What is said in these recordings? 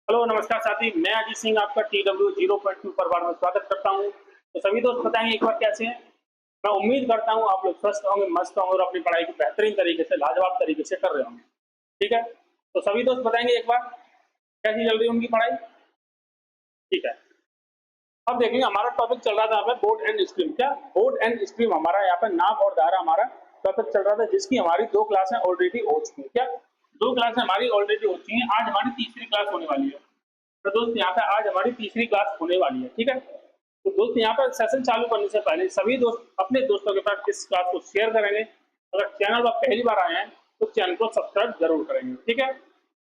Hello नमस्कार साथी, मैं अजीत सिंह आपका TW 0.2 परिवार में स्वागत करता हूं। तो सभी दोस्त बताएंगे एक बार कैसे हैं। मैं उम्मीद करता हूं आप लोग स्वस्थ होंगे, मस्त होंगे और अपनी पढ़ाई को बेहतरीन तरीके से, लाजवाब तरीके से कर रहे होंगे। ठीक है, तो सभी दोस्त बताएंगे एक बार कैसी चल रही है उनकी पढ़ाई। ठीक है, अब देखेंगे हमारा टॉपिक चल रहा था यहाँ पे बोर्ड एंड स्ट्रीम। क्या बोर्ड एंड स्ट्रीम हमारा यहाँ पे नाप और दायरा हमारा टॉपिक चल रहा था, जिसकी हमारी 2 क्लासें ऑलरेडी हो चुकी है। क्या 2 क्लासें हमारी ऑलरेडी हो चुकी हैं। आज हमारी तीसरी क्लास होने वाली है। तो दोस्त यहाँ पे आज हमारी तीसरी क्लास होने वाली है। ठीक है, तो दोस्त यहाँ पर सेशन चालू करने से पहले सभी दोस्त अपने दोस्तों के पास इस क्लास को शेयर करेंगे। अगर चैनल पर पहली बार आए हैं तो चैनल को सब्सक्राइब जरूर करेंगे। ठीक है,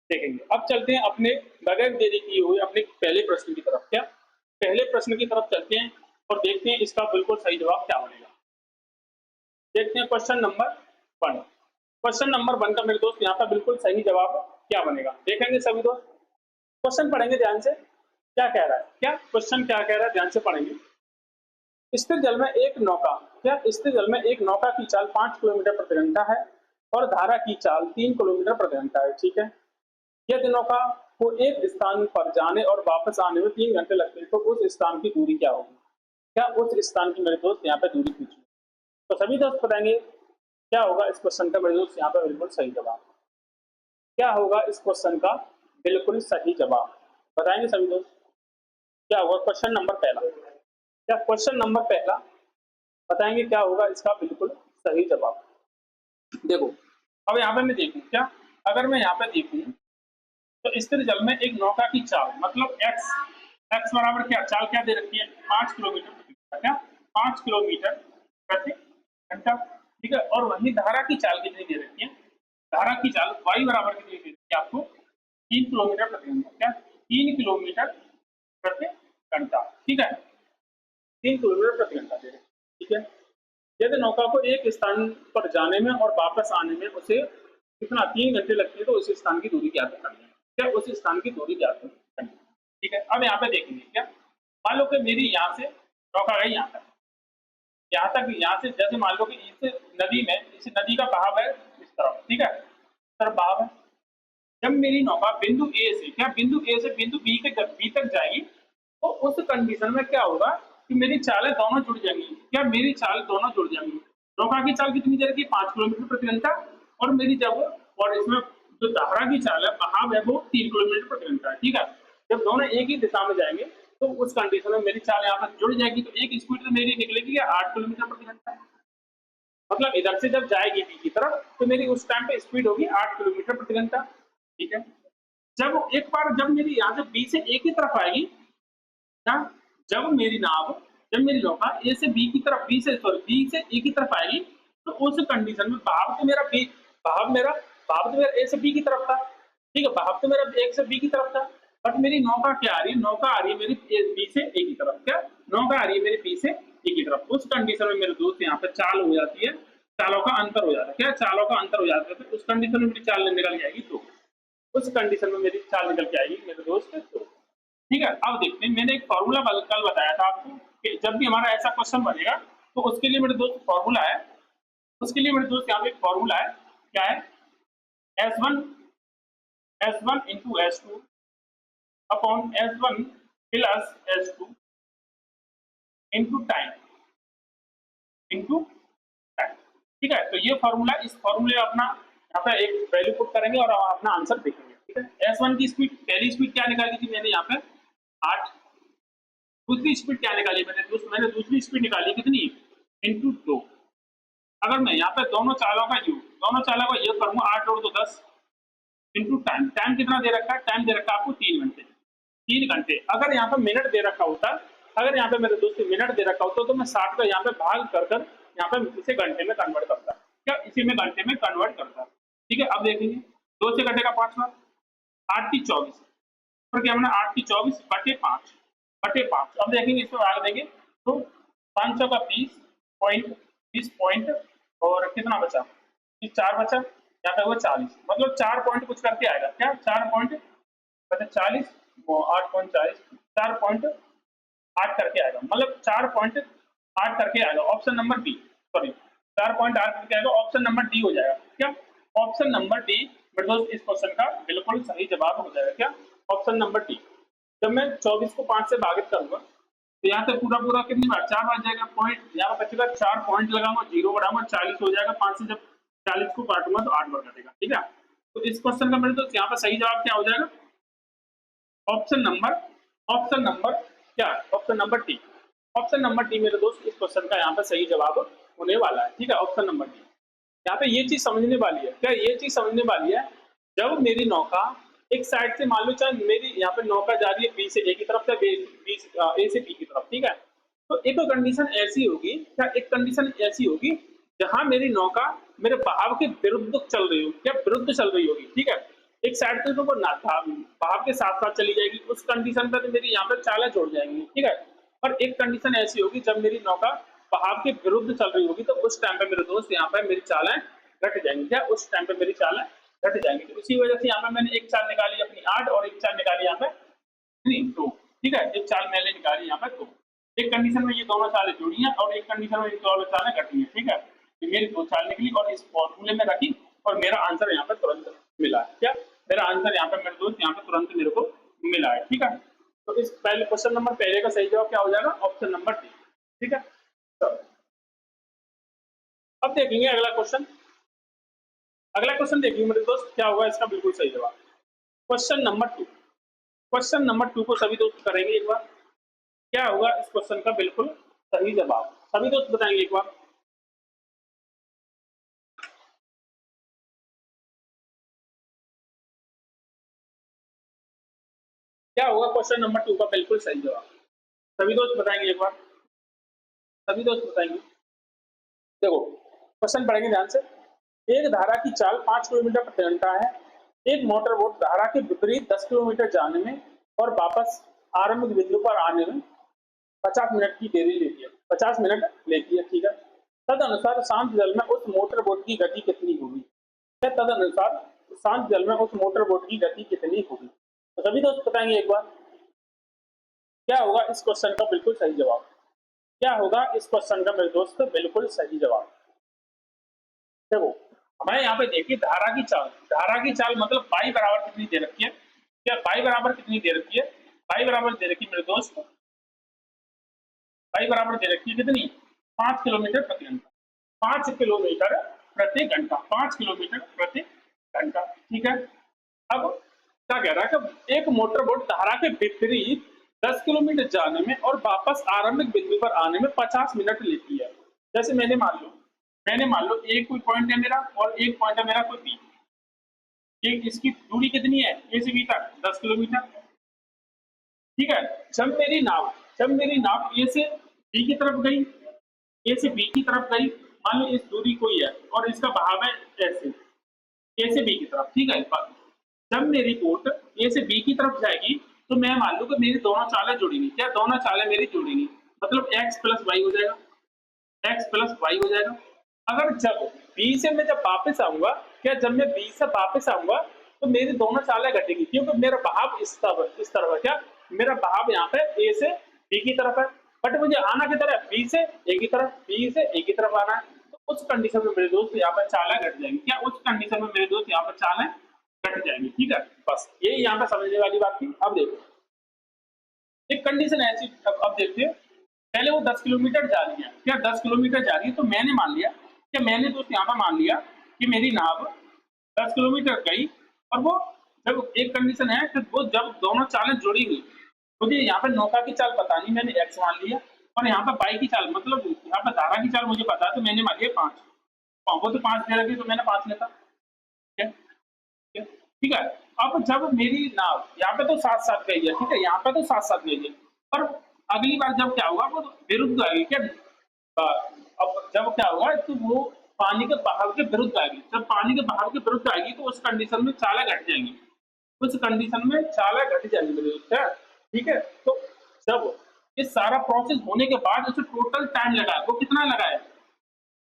देखेंगे अब चलते हैं अपने बगैर देरी किए हुए अपने पहले प्रश्न की तरफ। क्या पहले प्रश्न की तरफ चलते हैं और देखते हैं इसका बिल्कुल सही जवाब क्या बनेगा। देखते हैं क्वेश्चन नंबर 1। क्वेश्चन नंबर 1 का मेरे दोस्त यहाँ पर बिल्कुल सही जवाब क्या बनेगा, देखेंगे सभी दोस्त। क्वेश्चन पढ़ेंगे ध्यान से, क्या कह रहा है, क्या क्वेश्चन क्या कह रहा है, ध्यान से पढ़ेंगे। स्थिर जल में एक नौका, क्या स्थिर जल में एक नौका की चाल 5 किलोमीटर प्रति घंटा है और धारा की चाल 3 किलोमीटर प्रति घंटा है। ठीक है, यदि नौका को एक स्थान पर जाने और वापस आने में 3 घंटे लगते हैं तो उस स्थान की दूरी क्या होगी। क्या उस स्थान की मेरे दोस्त यहाँ पे दूरी पूछी। तो सभी दोस्त बताएंगे क्या होगा इस क्वेश्चन का मेरे दोस्त यहाँ पे बिल्कुल सही जवाब। क्या होगा इस क्वेश्चन का बिल्कुल सही जवाब, बताएंगे सभी दोस्त। क्या होगा क्वेश्चन नंबर पहला, क्या क्वेश्चन नंबर पहला बताएंगे क्या होगा इसका बिल्कुल सही जवाब। देखो अब यहाँ पे मैं देखूं, क्या अगर मैं यहाँ पे देखूं तो स्थिर जल में एक नौका की चाल मतलब एक्स बराबर क्या चाल क्या दे रखी है 5 किलोमीटर प्रति घंटा। क्या 5 किलोमीटर प्रति घंटा। ठीक है, और वही धारा की चाल कितनी दे रखी है, धारा की चाल वाई बराबर कितनी दे रखी है आपको 3 किलोमीटर प्रति घंटा। क्या 3 किलोमीटर प्रति घंटा। ठीक है, 3 किलोमीटर प्रति घंटा दे रहे हैं। ठीक है, यदि नौका को एक स्थान पर जाने में और वापस आने में उसे कितना 3 घंटे लगते हैं तो उस स्थान की दूरी ज्ञात करनी है। क्या उस स्थान की दूरी ज्ञात करनी है। ठीक है, अब यहाँ पे देखेंगे, क्या मान लो कि मेरी यहाँ से नौका गई यहाँ तक, यहाँ से जैसे मान लो कि इस नदी में, इस नदी का बहाव है इस तरफ। ठीक है, इस तरफ बहाव है। जब मेरी नौका बिंदु ए से, क्या बिंदु ए से बिंदु बी के जब बी तक जाएगी तो उस कंडीशन में क्या होगा कि मेरी चालें दोनों जुड़ जाएंगी। क्या मेरी चाल दोनों जुड़ जाएंगी। नौका की चाल कितनी देर की 5 किलोमीटर प्रति घंटा और मेरी जब और इसमें जो धारा की चाल है बहाव है वो 3 किलोमीटर प्रति घंटा है। ठीक है, जब दोनों एक ही दिशा में जाएंगे तो उस कंडीशन में मेरी चाल यहाँ पर जुड़ जाएगी तो एक स्पीड तो मेरी निकलेगी 8 किलोमीटर प्रति घंटा। मतलब इधर से जब जाएगी बी की तरफ तो मेरी उस टाइम पे स्पीड होगी 8 किलोमीटर प्रति घंटा। ठीक है, जब एक बार जब मेरी यहाँ से बी से ए की तरफ आएगी ना, जब मेरी नाव जब मेरी नौका ए से बी की तरफ बी से ए की तरफ आएगी तो उस कंडीशन में बहाव तो मेरा ए से बी की तरफ था। ठीक है, बहाव तो मेरा ए से बी की तरफ था, बट मेरी नौका क्या आ रही है, नौका आ रही है मेरी बी से ए की तरफ। क्या नौका आ रही है मेरी बी से ए की तरफ। उस कंडीशन में मेरे दोस्त यहाँ पे चाल हो जाती है, चालों का अंतर हो जाता है। क्या चालों का अंतर हो जाता है, तो उस कंडीशन में मेरी चाल निकल जाएगी तो उस कंडीशन में मेरी चाल निकल के आएगी मेरे दोस्त तो। ठीक है, अब देखते हैं, मैंने एक फॉर्मूला कल बताया था आपको कि जब भी हमारा ऐसा क्वेश्चन बनेगा तो उसके लिए मेरे दोस्त फॉर्मूला है, उसके लिए मेरे दोस्त यहाँ पे एक फॉर्मूला है। क्या है, S1 into S2 upon S1 plus S2 into time into time. ठीक है, तो ये फॉर्मूला, इस फॉर्मूले अपना यहाँ पे एक वैल्यू पुट करेंगे और अपना आंसर देखेंगे। ठीक है, S1 की स्पीड, पहली स्पीड क्या निकाली थी मैंने यहाँ पे 8। दूसरी स्पीड क्या निकाली मैंने दूसरी स्पीड निकाली कितनी इंटू 2। अगर मैं यहाँ पे दोनों चालों का योग करूंगा 8 और 2 10 इंटू टाइम। टाइम कितना दे रखा है, टाइम दे रखा है आपको 3 घंटे। 3 घंटे, अगर यहाँ पे मिनट दे रखा होता, अगर यहाँ पे मेरे दोस्त मिनट दे रखा होता तो मैं 60 का यहाँ पे भाग कर यहाँ पे इसे घंटे में कन्वर्ट करता। क्या इसी में घंटे में कन्वर्ट करता। ठीक है, अब देखेंगे 2 से घटेगा 5 बार, 8 की 24 और क्या हमने 8 की 24 बटे 5। अब देखेंगे इसमें भाग देंगे तो 500 का 20 पॉइंट और कितना बचा, 4 बचा, यहाँ पे हुआ 40, मतलब 4 पॉइंट कुछ करके आएगा। क्या 4 पॉइंट बचा 40 वो 8.40 4.8 करके आएगा, मतलब 4.8 करके आएगा। ऑप्शन नंबर डी, सॉरी 4.8 करके आएगा, ऑप्शन नंबर डी हो जाएगा। क्या ऑप्शन नंबर डी मेरे दोस्त इस क्वेश्चन का बिल्कुल सही जवाब हो जाएगा। क्या ऑप्शन नंबर डी। जब मैं 24 को 5 से भागित करूंगा तो यहाँ पे पूरा पूरा कितनी बार 4 बार जाएगा, पॉइंट यहाँ पर बचेगा 4 पॉइंट लगाऊंगा, 0 बढ़ाऊंगा, 40 हो जाएगा। 5 से जब 40 को काटूंगा तो 8 बार कटेगा, ठीक है। तो इस क्वेश्चन का मेरे दोस्त यहाँ पर सही जवाब क्या हो जाएगा? ऑप्शन नंबर क्या? Option number D. Option number D मेरे दोस्त इस क्वेश्चन का यहाँ पे सही जवाब होने वाला है, ठीक है। Option number D. यहाँ पे ये चीज समझने वाली है, क्या ये चीज समझने वाली है, जब मेरी नौका एक साइड से, मान लो चाहे मेरी यहाँ पे नौका जा रही है बी से ए की तरफ, या ए से बी की तरफ, ठीक है। तो एक कंडीशन ऐसी होगी, क्या एक कंडीशन ऐसी होगी जहां मेरी नौका मेरे बहाव के विरुद्ध चल रही होगी, क्या विरुद्ध चल रही होगी, ठीक है। एक साइड से तो वो बहाव के साथ साथ चली जाएगी, उस कंडीशन पर तो मेरी यहाँ पे चालें जुड़ जाएंगी, ठीक है। और एक कंडीशन ऐसी होगी जब मेरी नौका बहाव के विरुद्ध चल रही होगी, तो उस टाइम पे मेरे दोस्त यहाँ पे मेरी चालें घट जाएंगी, क्या उस टाइम पे मेरी चालें घट जाएंगी। तो इसी वजह से यहाँ पे मैंने एक चाल निकाली अपनी 8 और एक चाल निकाली यहाँ पे 2, ठीक है। एक चाल मैंने निकाली यहाँ पे 2। एक कंडीशन में ये दोनों चालें जुड़ी हैं और एक कंडीशन में ये दोनों चालें घटी हैं, ठीक है। तो मेरी 2 चाल निकली और इस फॉर्मूले में रखी और मेरा आंसर यहाँ पे तुरंत मिला, क्या मेरा आंसर यहाँ पे मेरे दोस्त यहाँ पे तुरंत मेरे को मिला है, ठीक है। तो इस पहले क्वेश्चन नंबर पहले का सही जवाब क्या हो जाएगा? ऑप्शन नंबर डी, ठीक है। तो अब देखेंगे अगला क्वेश्चन। अगला क्वेश्चन देखिए मेरे दोस्त क्या होगा इसका बिल्कुल सही जवाब। Question number 2। क्वेश्चन नंबर 2 को सभी दोस्त करेंगे एक बार। क्या होगा इस क्वेश्चन का बिल्कुल सही जवाब, सभी दोस्त बताएंगे एक बार। क्या होगा क्वेश्चन नंबर 2 का बिल्कुल सही जवाब? सभी दोस्त बताएंगे एक बार, सभी दोस्त बताएंगे। देखो क्वेश्चन पढ़ेंगे ध्यान से। एक धारा की चाल 5 किलोमीटर प्रति घंटा है। एक मोटर बोट धारा के विपरीत 10 किलोमीटर जाने में और वापस आरंभिक बिंदु पर आने में 50 मिनट की देरी लेती है, 50 मिनट लेती है, ठीक है। तदनुसार शांत जल में उस मोटर बोट की गति कितनी होगी? तदनुसार शांत जल में उस मोटर बोट की गति कितनी होगी? तो सभी दोस्त बताएंगे एक बार। क्या होगा इस क्वेश्चन का बिल्कुल सही जवाब? क्या होगा इस क्वेश्चन का मेरे दोस्त बिल्कुल सही जवाब? देखो हमें यहाँ पे देखिए धारा की चाल मतलब पाई बराबर कितनी दे रखी है? क्या पाई बराबर कितनी दे रखी है? पाई बराबर दे रखी है मेरे दोस्त, पाई बराबर दे रखी है कितनी? 5 किलोमीटर प्रति घंटा। 5 किलोमीटर प्रति घंटा, 5 किलोमीटर प्रति घंटा, ठीक है। अब क्या कह रहा है कि एक मोटर बोट धारा के विपरीत 10 किलोमीटर जाने में और वापस आरंभिक बिंदु पर आने में 50 मिनट लेती है। जैसे मैंने मान लो एक कोई पॉइंट है मेरा और एक पॉइंट है मेरा कोई बी। ये इसकी दूरी कितनी है ए से बी तक? 10 किलोमीटर, ठीक है। जब मेरी नाव ए से बी की तरफ गई, ए से बी की तरफ गई, मान लो इस दूरी कोई है और इसका बहाव है ऐसे ए से बी की तरफ, ठीक है। जब मेरी बोट ए से बी की तरफ जाएगी तो मैं मान लूं कि मेरी दोनों चालें जुड़ेंगी, क्या दोनों चालें मेरी जुड़ेंगी, मतलब x प्लस वाई हो जाएगा, x प्लस वाई हो जाएगा। अगर जब बी से मैं जब वापस आऊंगा, क्या जब मैं बी से वापस आऊंगा तो मेरी दोनों चालें घटेंगी, क्योंकि मेरा बहाव इस तरफ है, क्या मेरा बहाव यहाँ पे ए से बी की तरफ है, बट मुझे आना किधर है? बी से ए की तरफ, बी से ए की तरफ आना है। तो उस कंडीशन में मेरे दोस्त यहाँ पर चालें घट जाएंगी, क्या उस कंडीशन में मेरे दोस्त यहाँ पर चालें घट जाएंगी, ठीक है। बस यही यहाँ पे समझने वाली बात थी। अब देखो एक कंडीशन ऐसी, अब देखते हैं। पहले वो 10 किलोमीटर जा रही है, क्या 10 किलोमीटर जा रही है, तो मैंने मान लिया, क्या मैंने दोस्त यहाँ पर मान लिया कि मेरी नाव 10 किलोमीटर गई और वो जब एक कंडीशन है कि वो जब दोनों चालें जुड़ेंगी, मुझे यहाँ पर नौका की चाल पता नहीं, मैंने एक्स मान लिया, और यहाँ पर बाई की चाल मतलब यहाँ पर धारा की चाल मुझे पता है तो मैंने मान लिया 5। वो तो 5 दे रखी तो मैंने 5 लेता, ठीक है। अब जब मेरी नाव यहाँ पे तो साथ साथ गई है, ठीक है, यहाँ पे तो साथ साथ गई है, पर अगली बार जब क्या होगा वो विरुद्ध आएगी, क्या अब जब क्या होगा तो वो पानी के बहाव के विरुद्ध आएगी। जब पानी के बहाव के विरुद्ध आएगी तो उस कंडीशन में चालें घट जाएंगी, उस कंडीशन में चालें घट जाएंगी मेरे दोस्त, ठीक है। तो जब इस सारा प्रोसेस होने के बाद उसे टोटल टाइम लगा है, वो कितना लगा है?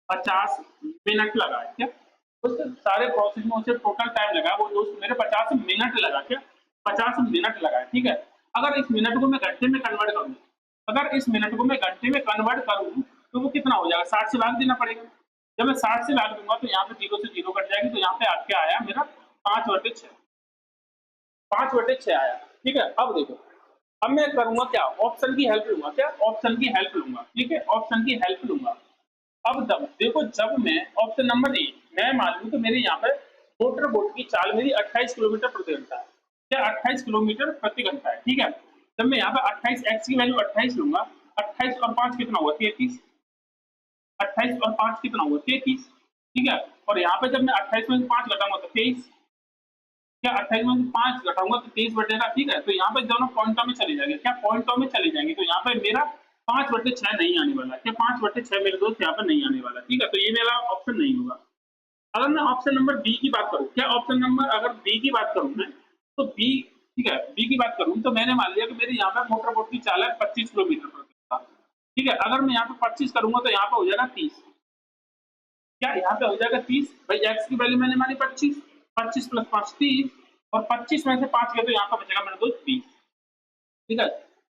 50 मिनट लगा है, क्या उस सारे प्रोसेस में उसे टोटल टाइम लगा वो दोस्त मेरे 50 मिनट लगा, क्या 50 मिनट लगा है, ठीक है। अगर इस मिनट को मैं घंटे में कन्वर्ट करूँ, अगर इस मिनट को मैं घंटे में कन्वर्ट करूँ तो वो कितना हो जाएगा? 60 से भाग देना पड़ेगा। जब मैं 60 से भाग दूंगा तो यहाँ पे 0 से 0 कट जाएगी, तो यहाँ पे क्या आया मेरा 5/6, 5/6 आया। ठीक है। अब देखो, अब मैं करूंगा क्या, ऑप्शन की हेल्प लूंगा, क्या ऑप्शन की हेल्प लूंगा, ठीक है, ऑप्शन की हेल्प लूंगा। अब जब देखो, जब मैं ऑप्शन नंबर ए, मैं मान लूं कि मेरे यहाँ पे मोटर बोट की चाल मेरी 28 किलोमीटर प्रति घंटा है, क्या 28 किलोमीटर प्रति घंटा है, ठीक है। जब मैं यहाँ पे 28 एक्स की वैल्यू 28 लूंगा, 28 और 5 कितना हुआ 33, 28 और 5 कितना हुआ 33, ठीक है। और यहाँ पे जब मैं 28 में 5 घटाऊंगा तो 23, क्या 28 में 5 घटाऊंगा तो 23 बटेगा, ठीक है। तो यहाँ पे दोनों पॉइंटों में चले जाएंगे, क्या पॉइंटों में चले जाएंगे, तो यहाँ पे मेरा 5/6 नहीं आने वाला, क्या 5/6 मेरे दोस्त यहाँ पे नहीं आने वाला, ठीक है। तो ये मेरा ऑप्शन नहीं होगा। अगर मैं ऑप्शन नंबर बी की बात करूं, क्या ऑप्शन नंबर अगर बी की बात करूं मैं, तो बी, ठीक है, बी की बात करूं तो मैंने मान लिया कि मेरे यहाँ पे मोटर बोट की चाल है 25 किलोमीटर प्रति घंटा, ठीक है। अगर मैं यहाँ पे 25 करूंगा तो यहाँ पे हो जाएगा 30, क्या यहाँ पे हो जाएगा 30, भाई एक्स की वैल्यू मैंने मानी 25, 25 + 5 30, और 25 में से 5 गए तो यहाँ पे बचेगा मेरे दोस्त 20, ठीक है।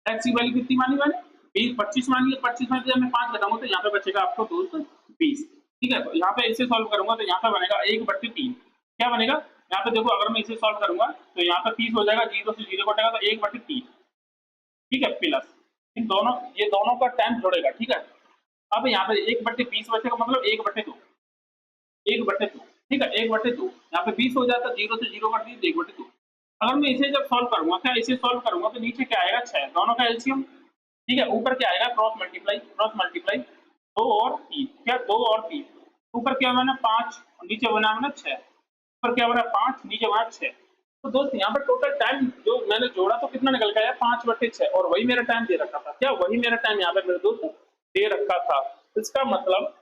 एक्स की वैल्यू कितनी मानी मैंने, 20, 25 मानी है, 25 में से जब मैं 5 घटाऊंगा तो यहाँ पे बचेगा आपको दोस्त 20, ठीक है। तो यहाँ पे इसे सॉल्व करूंगा तो यहाँ पे बनेगा 1/3, क्या बनेगा, यहाँ पे देखो अगर मैं इसे सॉल्व करूंगा तो यहाँ पे 30 हो जाएगा, 0 से 0 कटेगा तो 1/3, ठीक है, प्लस इन दोनों, ये दोनों का टाइम जोड़ेगा, ठीक है। अब यहाँ पे 1/20 बचेगा, मतलब 1/2, 1/2, ठीक है, 1/2, यहाँ पे 20 हो जाता है, 0 से 0 कट दिया, 1/2। अगर मैं इसे जब सॉल्व करूंगा, क्या इसे सॉल्व करूंगा तो नीचे क्या आएगा 6, दोनों का एलसीएम, ठीक है। ऊपर क्या आएगा क्रॉस मल्टीप्लाई, क्रॉस मल्टीप्लाई, 2 और 3, क्या 2 और 3, ऊपर क्या बना 5, नीचे बना 6, ऊपर क्या बना 5, नीचे बना 6। तो दोस्त यहाँ पर टोटल टाइम जो मैंने जोड़ा तो कितना निकल के आया 5/6, और वही मेरा टाइम दे रखा था, क्या वही मेरा टाइम यहाँ पे मेरे दोस्त दे रखा था। इसका मतलब,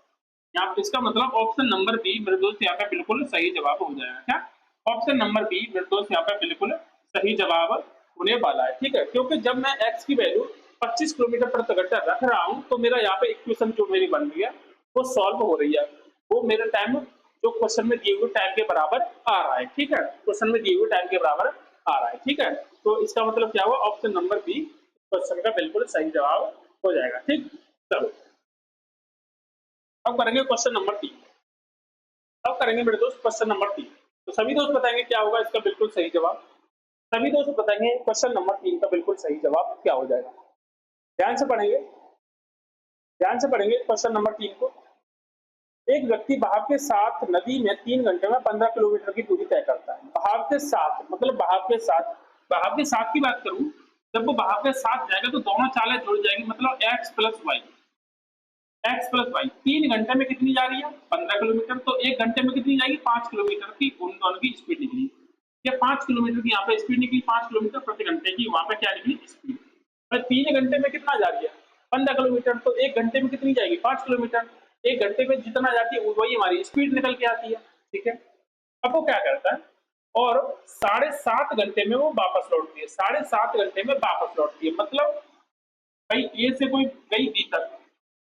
यहाँ इसका मतलब ऑप्शन नंबर बी मेरे दोस्त यहाँ पे बिल्कुल सही जवाब हो जाएगा, क्या ऑप्शन नंबर बी मेरे दोस्त यहाँ पे बिल्कुल सही जवाब होने वाला है, ठीक है। क्योंकि जब मैं एक्स की वैल्यू 25 किलोमीटर प्रति घंटा रख रहा हूँ तो मेरा यहाँ पे इक्वेशन जो मेरी बन रही है वो सॉल्व हो रही है, वो मेरा टाइम जो क्वेश्चन में दिए हुए टाइम के बराबर आ रहा है, ठीक है, क्वेश्चन में दिए हुए टाइम के बराबर आ रहा है, ठीक है। तो इसका मतलब क्या हुआ, ऑप्शन नंबर बी क्वेश्चन का बिल्कुल सही जवाब हो जाएगा, ठीक। चलो अब करेंगे क्वेश्चन नंबर 3, अब करेंगे मेरे दोस्त क्वेश्चन नंबर 3। तो सभी दोस्त बताएंगे क्या होगा इसका बिल्कुल सही जवाब, सभी दोस्त बताएंगे क्वेश्चन नंबर 3 का बिल्कुल सही जवाब क्या हो जाएगा। ध्यान से पढ़ेंगे, ध्यान से पढ़ेंगे क्वेश्चन नंबर 3 को। एक व्यक्ति बहाव के साथ नदी में 3 घंटे में 15 किलोमीटर की दूरी तय करता है। बहाव के साथ मतलब बहाव के साथ, बहाव के साथ की बात करूं, जब वो बहाव के साथ जाएगा तो दोनों चालें जुड़ जाएंगी, मतलब x + y, X plus Y 3 घंटे में कितनी जा रही है 15 किलोमीटर, तो 1 घंटे में कितनी जाएगी 5 किलोमीटर की, उन दोनों की स्पीड निकली, ये 5 किलोमीटर की यहाँ पे स्पीड निकली, 5 किलोमीटर प्रति घंटे की वहां पे क्या निकली स्पीड। भाई 3 घंटे में कितना जा रही है 15 किलोमीटर, तो 1 घंटे में कितनी जाएगी 5 किलोमीटर, 1 घंटे में जितना जाती है वही हमारी स्पीड निकल के आती है, ठीक है। अब वो क्या करता है, और 7.5 घंटे में वो वापस लौटती है, 7.5 घंटे में वापस लौटती है, मतलब भाई ए से कोई गई बी तक,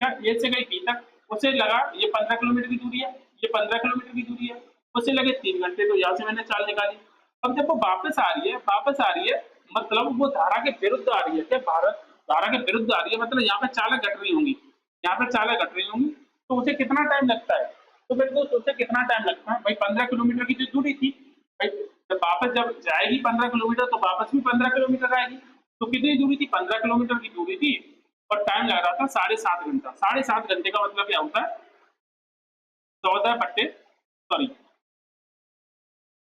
क्या ए से गई बी तक, उसे लगा ये 15 किलोमीटर की दूरी है, ये 15 किलोमीटर की दूरी है, उसे लगे 3 घंटे, तो यहाँ से मैंने चाल निकाली। अब जब वो वापस आ रही है, वापस आ रही है मतलब वो धारा के विरुद्ध आ रही है, क्या भारत धारा के विरुद्ध आ रही है, मतलब यहाँ पे चालें घट रही होंगी, यहाँ पे चालें घट रही होंगी, तो उसे कितना टाइम लगता है, तो मेरे दोस्त उसे कितना टाइम लगता है भाई 15 किलोमीटर की जो दूरी थी, भाई जब वापस जब जाएगी 15 किलोमीटर तो वापस भी 15 किलोमीटर आएगी, तो कितनी दूरी थी 15 किलोमीटर की दूरी थी, और टाइम लग रहा था 7.5 घंटा, 7.5 घंटे का मतलब क्या होता है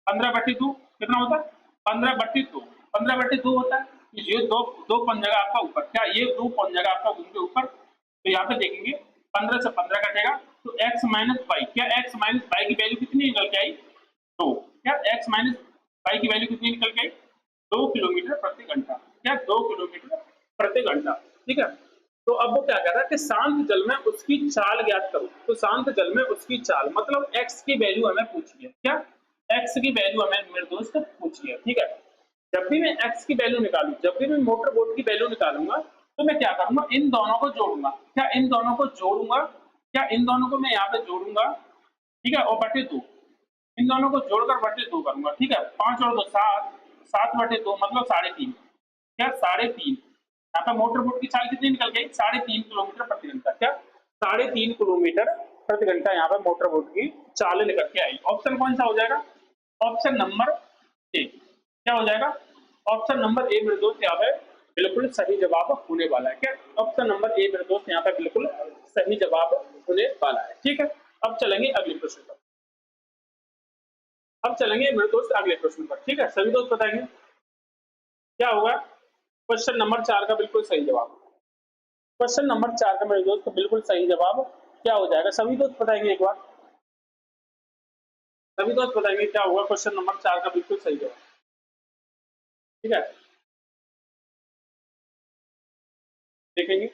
15/2 कितना होता है 15/2, 15/2 होता है, ये दो दो पन जगह आपका ऊपर, क्या ये दो पन जगह आपका घूम के ऊपर, तो यहाँ पे देखेंगे 15 से 15 कटेगा तो x - y, क्या x - y की वैल्यू कितनी निकल के आई 2, क्या x - y की वैल्यू कितनी निकल के आई 2 किलोमीटर प्रति घंटा, क्या 2 किलोमीटर प्रति घंटा, ठीक है। तो अब वो क्या कर रहा है कि शांत जल में उसकी चाल ज्ञात करो, तो शांत जल में उसकी चाल मतलब x की वैल्यू हमें पूछी है, क्या x की वैल्यू हमें मेरे दोस्त पूछी है, ठीक है। जब भी मैं x की वैल्यू निकालू, जब भी मैं मोटर बोट की वैल्यू निकालूंगा तो मैं क्या करूंगा इन दोनों को जोड़ूंगा, क्या इन दोनों को जोड़ूंगा, क्या इन दोनों को मैं यहाँ पे जोड़ूंगा, ठीक है, और /2, इन दोनों को जोड़कर /2 करूंगा, ठीक है, 5 और 2 7, 7/2 मतलब 3.5, क्या 3.5, यहाँ पे मोटर बोट की चाल कितनी निकल गई 3.5 किलोमीटर प्रति घंटा, क्या 3.5 किलोमीटर प्रति घंटा यहाँ पे मोटर बोट की चाल निकल के आई। ऑप्शन कौन सा हो जाएगा, ऑप्शन नंबर ए, क्या हो जाएगा ऑप्शन नंबर ए मेरे दोस्त यहाँ पे बिल्कुल सही जवाब होने वाला है। क्या ऑप्शन नंबर ए मेरे दोस्त यहाँ पे बिल्कुल सही जवाब होने वाला है। ठीक है, अब चलेंगे अगले प्रश्न पर। अब चलेंगे मेरे दोस्त अगले प्रश्न पर। ठीक है, सभी दोस्त बताएंगे क्या होगा क्वेश्चन नंबर 4 का बिल्कुल सही जवाब। क्वेश्चन नंबर 4 का मेरे दोस्त बिल्कुल सही जवाब क्या हो जाएगा, सभी दोस्त बताएंगे एक बार। सभी दोस्त बताएंगे क्या होगा क्वेश्चन नंबर 4 का बिल्कुल सही जवाब। ठीक है, देखेंगे।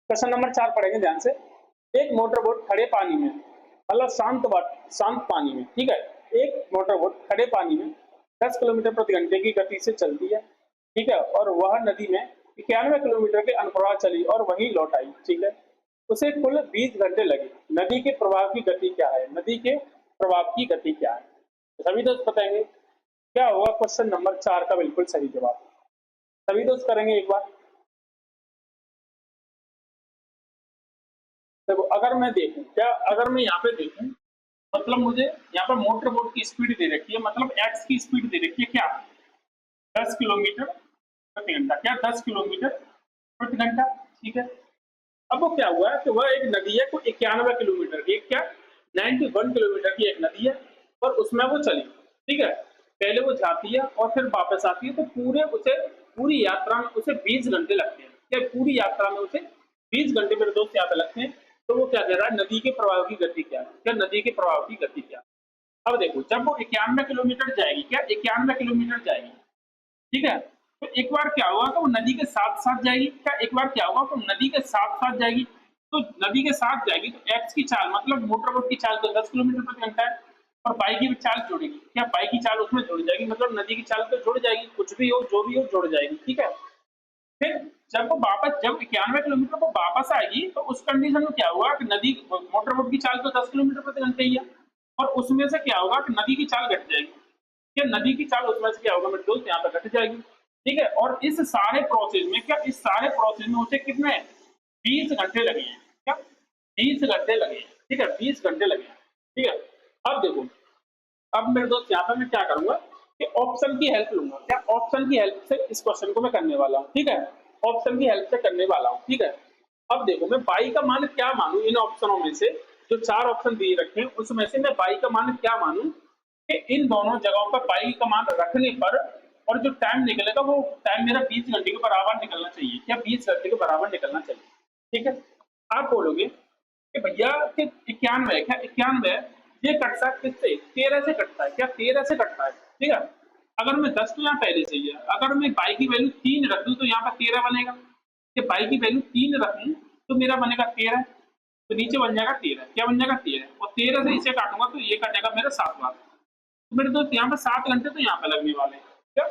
क्वेश्चन नंबर 4 पढ़ेंगे ध्यान से। एक मोटर बोट खड़े पानी में, मतलब शांत पानी में, ठीक है, एक मोटर बोट खड़े पानी में 10 किलोमीटर प्रति घंटे की गति से चलती है। ठीक है, और वह नदी में 91 किलोमीटर के अनुप्रवाह चली और वहीं लौट आई। ठीक है, उसे कुल 20 घंटे लगे। नदी के प्रवाह की गति क्या है, नदी के प्रवाह की गति क्या है, तो सभी दोस्त बताएंगे क्या होगा क्वेश्चन नंबर 4 का बिल्कुल सही जवाब। सभी दोस्त करेंगे एक बार। देखो अगर मैं देखूं, क्या अगर मैं यहाँ पे देखूं, मतलब मुझे यहाँ पर मोटर बोट की स्पीड दे रखी है, मतलब एक्स की स्पीड दे रखी है क्या, 10 किलोमीटर प्रति घंटा। क्या 10 किलोमीटर प्रति घंटा। ठीक है, अब वो क्या हुआ कि वह एक नदी है, कोई 91 किलोमीटर की, क्या 91 किलोमीटर की एक नदी है, और उसमें वो चली। ठीक है, पहले वो जाती है और फिर वापस आती है, तो पूरी यात्रा में उसे 20 घंटे लगते हैं। क्या पूरी यात्रा में उसे 20 घंटे मेरे दोस्त यहाँ पे लगते हैं। तो वो क्या कह रहा है, नदी के प्रवाह की गति क्या है, क्या नदी के प्रवाह की गति क्या है। अब देखो जब वो 91 किलोमीटर जाएगी, क्या 91 किलोमीटर जाएगी, ठीक है, तो एक बार क्या होगा कि वो नदी के साथ साथ जाएगी। क्या एक बार क्या होगा, तो नदी के साथ साथ जाएगी, तो नदी के साथ जाएगी तो एक्स की चाल, मतलब मोटर बोट की चाल तो 10 किलोमीटर प्रति घंटा है, और बाई की चाल जोड़ेगी, क्या बाई की चाल उसमें जुड़ जाएगी, मतलब नदी की चाल तो जुड़ जाएगी, कुछ भी हो जो भी हो जुड़ जाएगी। ठीक है, फिर जब 91 किलोमीटर को वापस आएगी, तो उस कंडीशन में क्या होगा कि नदी मोटर बोट की चाल तो 10 किलोमीटर प्रति घंटे ही है, और उसमें से क्या होगा कि नदी की चाल घट जाएगी। क्या नदी की चाल उसमें से क्या होगा मेरे दोस्त, यहाँ पे घट जाएगी। ठीक है, और इस सारे प्रोसेस में, क्या इस सारे प्रोसेस में उसे कितने 20 घंटे लगे हैं। क्या 20 घंटे लगे हैं। ठीक है, 20 घंटे लगे हैं। ठीक है, अब देखो, अब मेरे दोस्त यहाँ पे मैं क्या करूंगा कि ऑप्शन की हेल्प लूंगा। क्या ऑप्शन की हेल्प से इस क्वेश्चन को मैं करने वाला हूँ। ठीक है, ऑप्शन की हेल्प से करने वाला हूँ। ठीक है, अब देखो मैं बाई का मान क्या मानू, इन ऑप्शनों में से जो 4 ऑप्शन दिए रखे हैं उसमें से मैं बाई का मान क्या मानू कि इन दोनों जगहों पर बाई का मान रखने पर, और जो टाइम निकलेगा वो टाइम मेरा 20 घंटे के बराबर निकलना चाहिए। क्या 20 घंटे के बराबर निकलना चाहिए। ठीक है, आप बोलोगे कि भैया कि 91 क्या 91 ये कटता किससे, 13 से कटता है। क्या 13 से कटता है। ठीक है, अगर मैं 10 तो यहाँ पहले से ही है, अगर मैं बाई की वैल्यू 3 रख दूं तो यहाँ पर 13 बनेगा। कि बाई की वैल्यू 3 रखूं तो मेरा बनेगा 13, तो नीचे बन जाएगा 13। क्या बन जाएगा 13, और 13 से इसे काटूंगा तो ये कटेगा मेरा 7 बार। तो मेरे दोस्त यहाँ पे 7 घंटे तो यहाँ पे लगने वाले हैं। क्या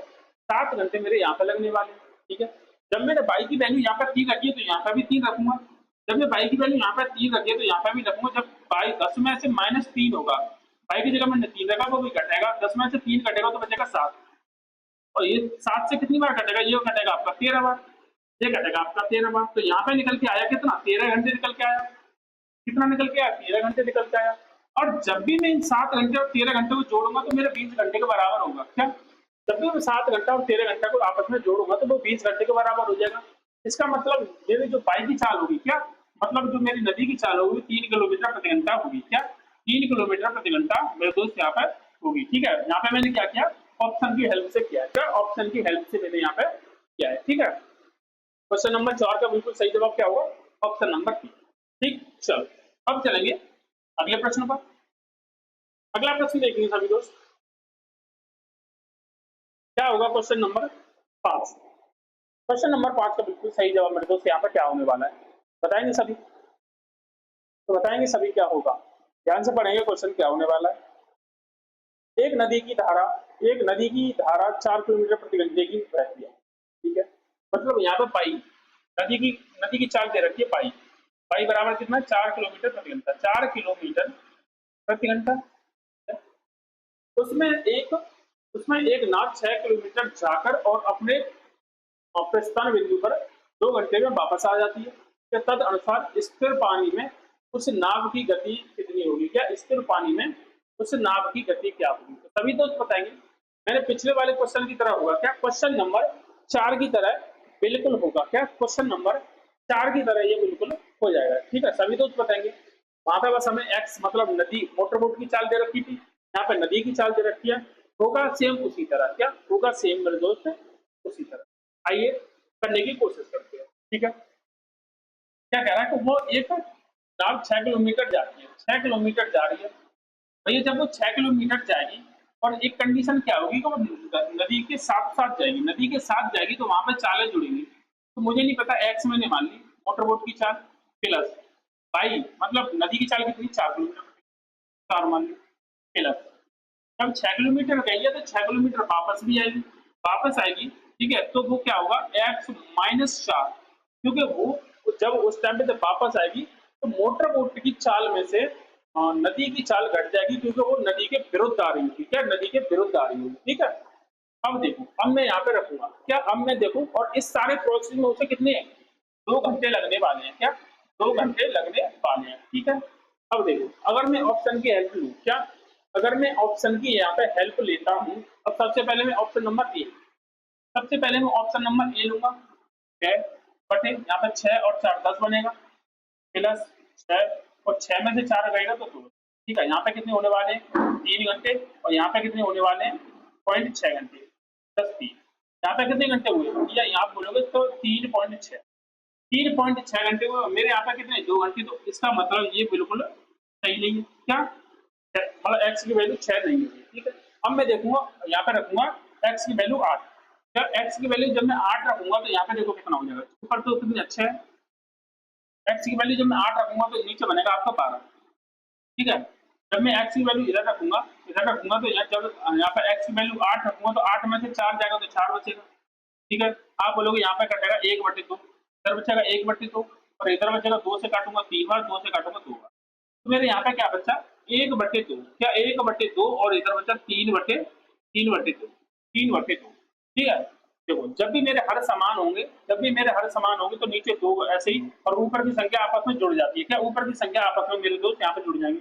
7 घंटे मेरे यहाँ पे लगने वाले हैं। ठीक है, जब मैंने बाई की वैल्यू यहाँ पर 3 रखी है तो यहाँ पर भी 3 रखूंगा। जब मैं बाई की वैल्यू यहाँ पर 3 रखी है तो यहाँ पर भी रखूंगा। जब बाई 10 में से -3 होगा, बाई की जगह मैंने 3 रखा, वो भी कटेगा, 10 में से 3 कटेगा तो बचेगा 7, और ये 7 से कितनी बार कटेगा, ये कटेगा आपका 13 बार, ये कटेगा आपका 13 बार। तो यहाँ पे निकल के आया कितना, 13 घंटे निकल के आया। कितना निकल के आया, 13 घंटे निकल के आया। और जब भी मैं इन 7 घंटे और 13 घंटे को जोड़ूंगा तो मेरा 20 घंटे के बराबर होगा। क्या जब भी मैं 7 घंटा और 13 घंटा को आपस में जोड़ूंगा तो वो 20 घंटे के बराबर हो जाएगा। इसका मतलब मेरी जो बाई की चाल होगी, क्या मतलब जो मेरी नदी की चाल होगी 3 किलोमीटर प्रति घंटा होगी। क्या 3 किलोमीटर प्रति घंटा मेरे दोस्त यहाँ पर होगी। ठीक है, यहाँ पे मैंने क्या किया, ऑप्शन की हेल्प से किया है। क्या ऑप्शन की हेल्प से मैंने यहाँ पे किया है। ठीक है, क्वेश्चन नंबर 4 का बिल्कुल सही जवाब क्या होगा, ऑप्शन नंबर 3। ठीक, चलो अब चलेंगे अगले प्रश्न पर। अगला प्रश्न देखेंगे सभी दोस्त, क्या होगा क्वेश्चन नंबर 5। क्वेश्चन नंबर 5 का बिल्कुल सही जवाब मेरे दोस्त यहाँ पर क्या होने वाला है, बताएंगे सभी। तो बताएंगे सभी क्या होगा, ध्यान से पढ़ेंगे क्वेश्चन क्या होने वाला है। एक नदी की धारा 4 किलोमीटर प्रति घंटे की बहती है। ठीक है, मतलब यहाँ पे पाई नदी की चाल दे रखी है, पाई पाई बराबर कितना, 4 किलोमीटर प्रति घंटा, 4 किलोमीटर प्रति घंटा। उसमें एक नाव 6 किलोमीटर जाकर और अपने प्रस्थान बिंदु पर 2 घंटे में वापस आ जाती है। तद अनुसार स्थिर पानी में उस नाव की गति कितनी होगी। क्या स्थिर पानी में उस नाव की गति क्या होगी। तो सभी दोस्त बताएंगे। मैंने पिछले वाले क्वेश्चन की तरह होगा क्या, क्वेश्चन नंबर 4 की तरह बिल्कुल होगा क्या, क्वेश्चन नंबर 4 की तरह ये बिल्कुल हो जाएगा। ठीक है, सभी दोस्त बताएंगे। वहां पे बस हमें एक्स मतलब नदी मोटर बोट की चाल दे रखी थी, यहाँ पे नदी की चाल दे रखी है। होगा सेम उसी तरह, क्या होगा सेम मेरे दोस्त उसी तरह। आइए करने की कोशिश करते हैं। ठीक है, क्या कह रहा है कि वो एक नाव 6 किलोमीटर जाती है, 6 किलोमीटर जा रही है। भैया जब वो 6 किलोमीटर जाएगी और एक कंडीशन क्या होगी कि वो नदी के साथ साथ जाएगी, नदी के साथ जाएगी तो वहां पे चालें जुड़ेंगी। तो मुझे नहीं पता, एक्स मैंने मान ली मोटर बोट की चाल प्लस बाई मतलब नदी की चाल कितनी, 4 किलोमीटर, 4 मान ली प्लस जब 6 किलोमीटर गई है तो 6 किलोमीटर वापस भी आएगी, वापस आएगी। ठीक है, तो वो क्या होगा एक्स माइनस 4, क्योंकि वो जब उस टाइम पे जब वापस आएगी तो मोटर बोट की चाल में से नदी की चाल घट जाएगी, क्योंकि वो नदी के विरुद्ध आ रही होगी, क्या नदी के विरुद्ध आ रही होगी। ठीक है, अब देखो, अब मैं यहाँ पे रखूंगा क्या, अब मैं देखूं और इस सारे प्रोसेस में उसे कितने 2 घंटे लगने वाले हैं, क्या 2 घंटे लगने वाले हैं। ठीक है, अब देखो अगर मैं ऑप्शन की हेल्प लूँ, क्या अगर मैं ऑप्शन की यहाँ पे हेल्प लेता हूँ, अब सबसे पहले मैं ऑप्शन नंबर ए, सबसे पहले मैं ऑप्शन नंबर ए लूंगा। 6 बटे यहाँ पे 6 और 4 10 बनेगा, प्लस 6 और 6 में से 4 गएगा तो 2। ठीक है, यहाँ पे कितने होने वाले हैं 3 घंटे, और यहाँ पे कितने होने वाले हैं 0.6 घंटे, 10 3, यहाँ पे कितने घंटे हुए, या यहाँ बोलोगे तो 3.6, 3.6 घंटे हुए। मेरे यहाँ पे कितने 2 घंटे, तो इसका मतलब ये बिल्कुल सही नहीं है, क्या मतलब एक्स की वैल्यू 6 नहीं होगी। ठीक है, अब मैं देखूंगा यहाँ पे रखूंगा एक्स की वैल्यू 8। जब एक्स की वैल्यू जब मैं 8 रखूंगा तो यहाँ पे देखो कितना हो जाएगा, ऊपर तो कितने अच्छे है, एक्स की वैल्यू जब मैं 8 रखूंगा तो नीचे बनेगा आपका 12। ठीक है, जब मैं एक्स की वैल्यू इधर रखूंगा तो यहाँ पे एक्स की वैल्यू 8 रखूंगा तो 8 में से 4 जाएगा तो 4 बचेगा। ठीक है, आप बोलोगे यहाँ पे कटेगा 1/2, इधर बचेगा 1/2, और इधर बचेगा 2 से काटूंगा 3 बार, 2 से काटूंगा 2 बार, तो मेरे यहाँ पे क्या बचा 1/2, क्या 1/2, और इधर बचा 3/2, 3/2। ठीक है, देखो जब भी मेरे हर समान होंगे, जब भी मेरे हर समान होंगे तो नीचे 2 ऐसे ही, और ऊपर की संख्या आपस में जुड़ जाती है, क्या ऊपर की संख्या आपस में मेरे दोस्त यहाँ पे जुड़ जाएंगे।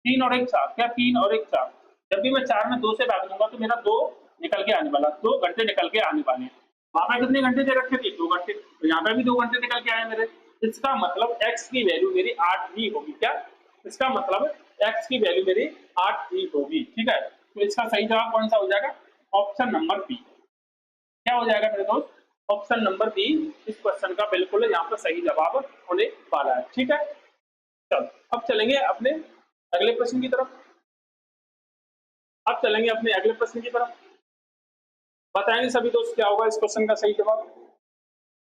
3 और 1 4, क्या 3 और 1 4, जब भी मैं 4 में 2 से भाग दूंगा तो मेरा 2 निकल के आने वाला, 2 घंटे निकल के आने वाले हैं। वहां पे कितने घंटे दे रखे थे 2 घंटे, तो यहाँ पे भी 2 घंटे निकल के आए मेरे। इसका मतलब एक्स की वैल्यू मेरी 8 ही होगी, क्या इसका मतलब एक्स की वैल्यू मेरी 8 ही होगी। ठीक है, तो इसका सही जवाब कौन सा हो जाएगा, ऑप्शन नंबर बी। क्या हो जाएगा मेरे दोस्त, ऑप्शन नंबर बी इस क्वेश्चन का बिल्कुल यहाँ पर सही जवाब होने वाला है। ठीक है, चलो अब चलेंगे अपने अगले प्रश्न की तरफ, अब चलेंगे अपने अगले प्रश्न की तरफ। बताएंगे सभी दोस्त क्या होगा इस क्वेश्चन का सही जवाब,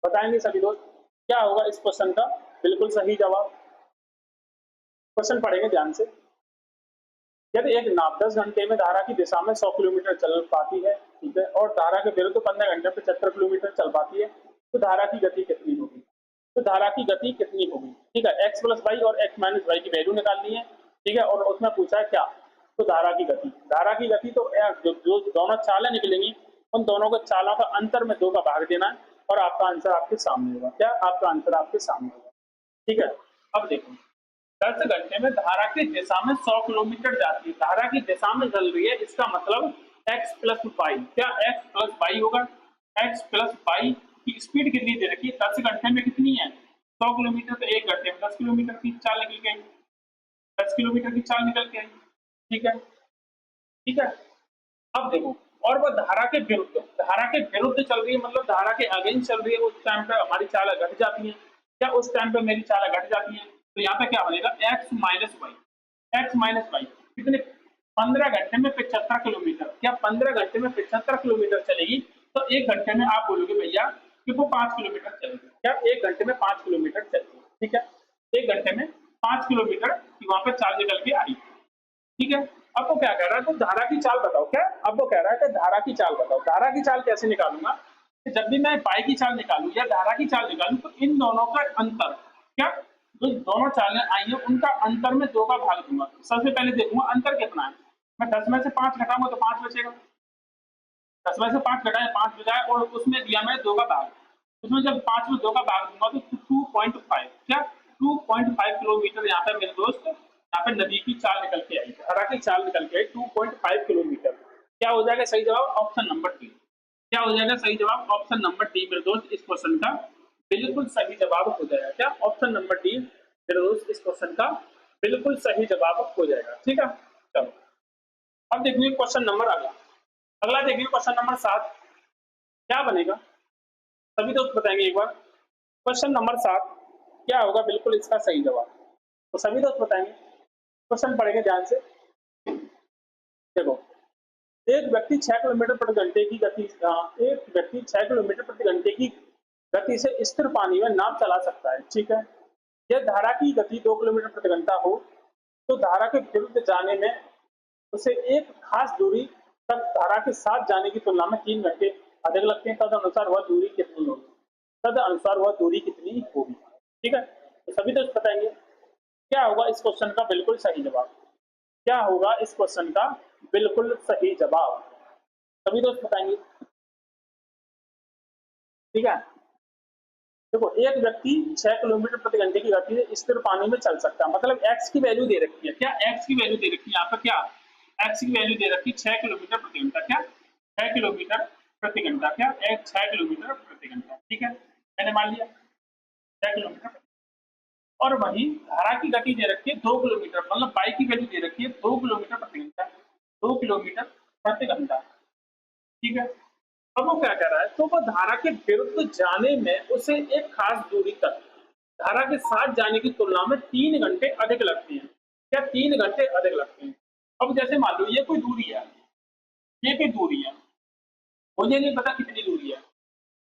बताएंगे सभी दोस्त क्या होगा इस क्वेश्चन का बिल्कुल सही जवाब। क्वेश्चन पढ़ेंगे ध्यान से। यदि एक नाव 10 घंटे में धारा की दिशा में 100 किलोमीटर चल पाती है, ठीक है, और धारा के विरुद्ध 15 घंटे में 75 किलोमीटर चल पाती है, तो धारा की गति कितनी होगी, तो धारा की गति कितनी होगी। ठीक है, एक्स प्लस वाई और एक्स माइनस वाई की वैल्यू निकालनी है। ठीक है, और उसमें पूछा है क्या, तो धारा की गति, धारा की गति तो जो दोनों चालें निकलेंगी उन दोनों को चालों का अंतर में 2 का भाग देना है, और आपका आंसर आपके सामने होगा, क्या आपका आंसर आपके सामने होगा। ठीक है, अब देखो 10 घंटे में धारा की दिशा में 100 किलोमीटर जाती है, धारा की दिशा में चल रही है, इसका मतलब x प्लस वाई, क्या x प्लस वाई होगा, x प्लस वाई की स्पीड कितनी दे रखी है 10 घंटे में कितनी है 100 किलोमीटर, तो 1 घंटे में 10 किलोमीटर की चाल निकल के आई, 10 किलोमीटर की चाल निकल के आई। ठीक है, ठीक है, अब देखो और वह धारा के विरुद्ध चल रही है, मतलब धारा के अगेंस्ट चल रही है, उस टाइम पे हमारी चाल घट जाती है, क्या उस टाइम पे मेरी चाल घट जाती है, तो यहाँ पे क्या बनेगा X minus Y, X minus Y कितने 15 घंटे में 75 किलोमीटर, क्या 15 घंटे में 75 किलोमीटर चलेगी, तो 1 घंटे में आप बोलोगे भैया कि वो 5 किलोमीटर चलेगी, क्या 1 घंटे में 5 किलोमीटर चलेगी। ठीक है, 1 घंटे में 5 किलोमीटर की वहां पे चाल निकल के आई। ठीक है, अब वो क्या कह रहा है, तो धारा की चाल बताओ, क्या अब वो कह रहा है कि धारा की चाल बताओ, धारा की चाल कैसे निकालूंगा, कि जब भी मैं पाई की चाल निकालू या धारा की चाल निकालू तो इन दोनों का अंतर, क्या जो दोनों चालें आई है उनका अंतर में 2 का भाग दूंगा। सबसे पहले देखूंगा अंतर कितना है, मैं 10 में से 5 घटाऊंगा तो 5 बचेगा, 10 में से 5 घटाए 5 बचाए, और उसमें दिया मैं 2 का भाग, उसमें जब 5 में 2 का भाग दूंगा तो 2.5, क्या 2.5 किलोमीटर यहाँ पे मेरे दोस्त यहाँ पे नदी की चाल निकल के आई, धारा की चाल निकल के आई 2.5 किलोमीटर। क्या हो जाएगा सही जवाब? Option number D. क्या हो जाएगा सही जवाब? ऑप्शन नंबर डी मेरे दोस्त इस क्वेश्चन का बिल्कुल सही जवाब हो जाएगा। क्या? ऑप्शन नंबर डी मेरे दोस्त इस क्वेश्चन का बिल्कुल सही जवाब हो जाएगा। ठीक है, चलो अब देखिए क्वेश्चन नंबर अगला। अगला देखिए क्वेश्चन नंबर 7 क्या बनेगा, सभी दोस्त बताएंगे एक बार। क्वेश्चन नंबर 7 क्या होगा बिल्कुल इसका सही जवाब, तो सभी दोस्त बताएंगे। क्वेश्चन पढ़ेंगे ध्यान से। देखो, एक व्यक्ति 6 किलोमीटर प्रति घंटे की गति एक व्यक्ति 6 किलोमीटर प्रति घंटे की गति से स्थिर पानी में नाव चला सकता है। ठीक है, यह धारा की गति 2 किलोमीटर प्रति घंटा हो तो धारा के विरुद्ध जाने में उसे एक खास दूरी तक धारा के साथ जाने की तुलना में 3 घंटे अधिक लगते हैं। तदनुसार वह दूरी कितनी होगी? तदनुसार वह दूरी कितनी होगी? ठीक है, तो सभी दोस्त बताएंगे क्या होगा इस क्वेश्चन का बिल्कुल सही जवाब। क्या होगा इस क्वेश्चन का बिल्कुल सही जवाब, सभी दोस्त बताएंगे। ठीक है, देखो एक व्यक्ति 6 किलोमीटर प्रति घंटे की गति से स्थिर पानी में चल सकता है, मतलब एक्स की वैल्यू दे रखी है। क्या? एक्स की वैल्यू दे रखी है यहाँ पर। क्या? एक्स की वैल्यू दे रखी है 6 किलोमीटर प्रति घंटा। क्या? 6 किलोमीटर प्रति घंटा। क्या? 6 किलोमीटर प्रति घंटा। ठीक है, मैंने मान लिया 6 किलोमीटर। और वही धारा की गति दे रखी है 2 किलोमीटर, मतलब बाइक की वैल्यू दे रखी है 2 किलोमीटर प्रति घंटा। 2 किलोमीटर प्रति घंटा। ठीक है, अब वो क्या कह रहा है, तो वो धारा के विरुद्ध जाने में उसे एक खास दूरी तक धारा के साथ जाने की तुलना में 3 घंटे अधिक लगते हैं। क्या? 3 घंटे अधिक लगते हैं। अब जैसे मान लो ये कोई दूरी है, ये कोई दूरी है, मुझे नहीं पता कितनी दूरी है।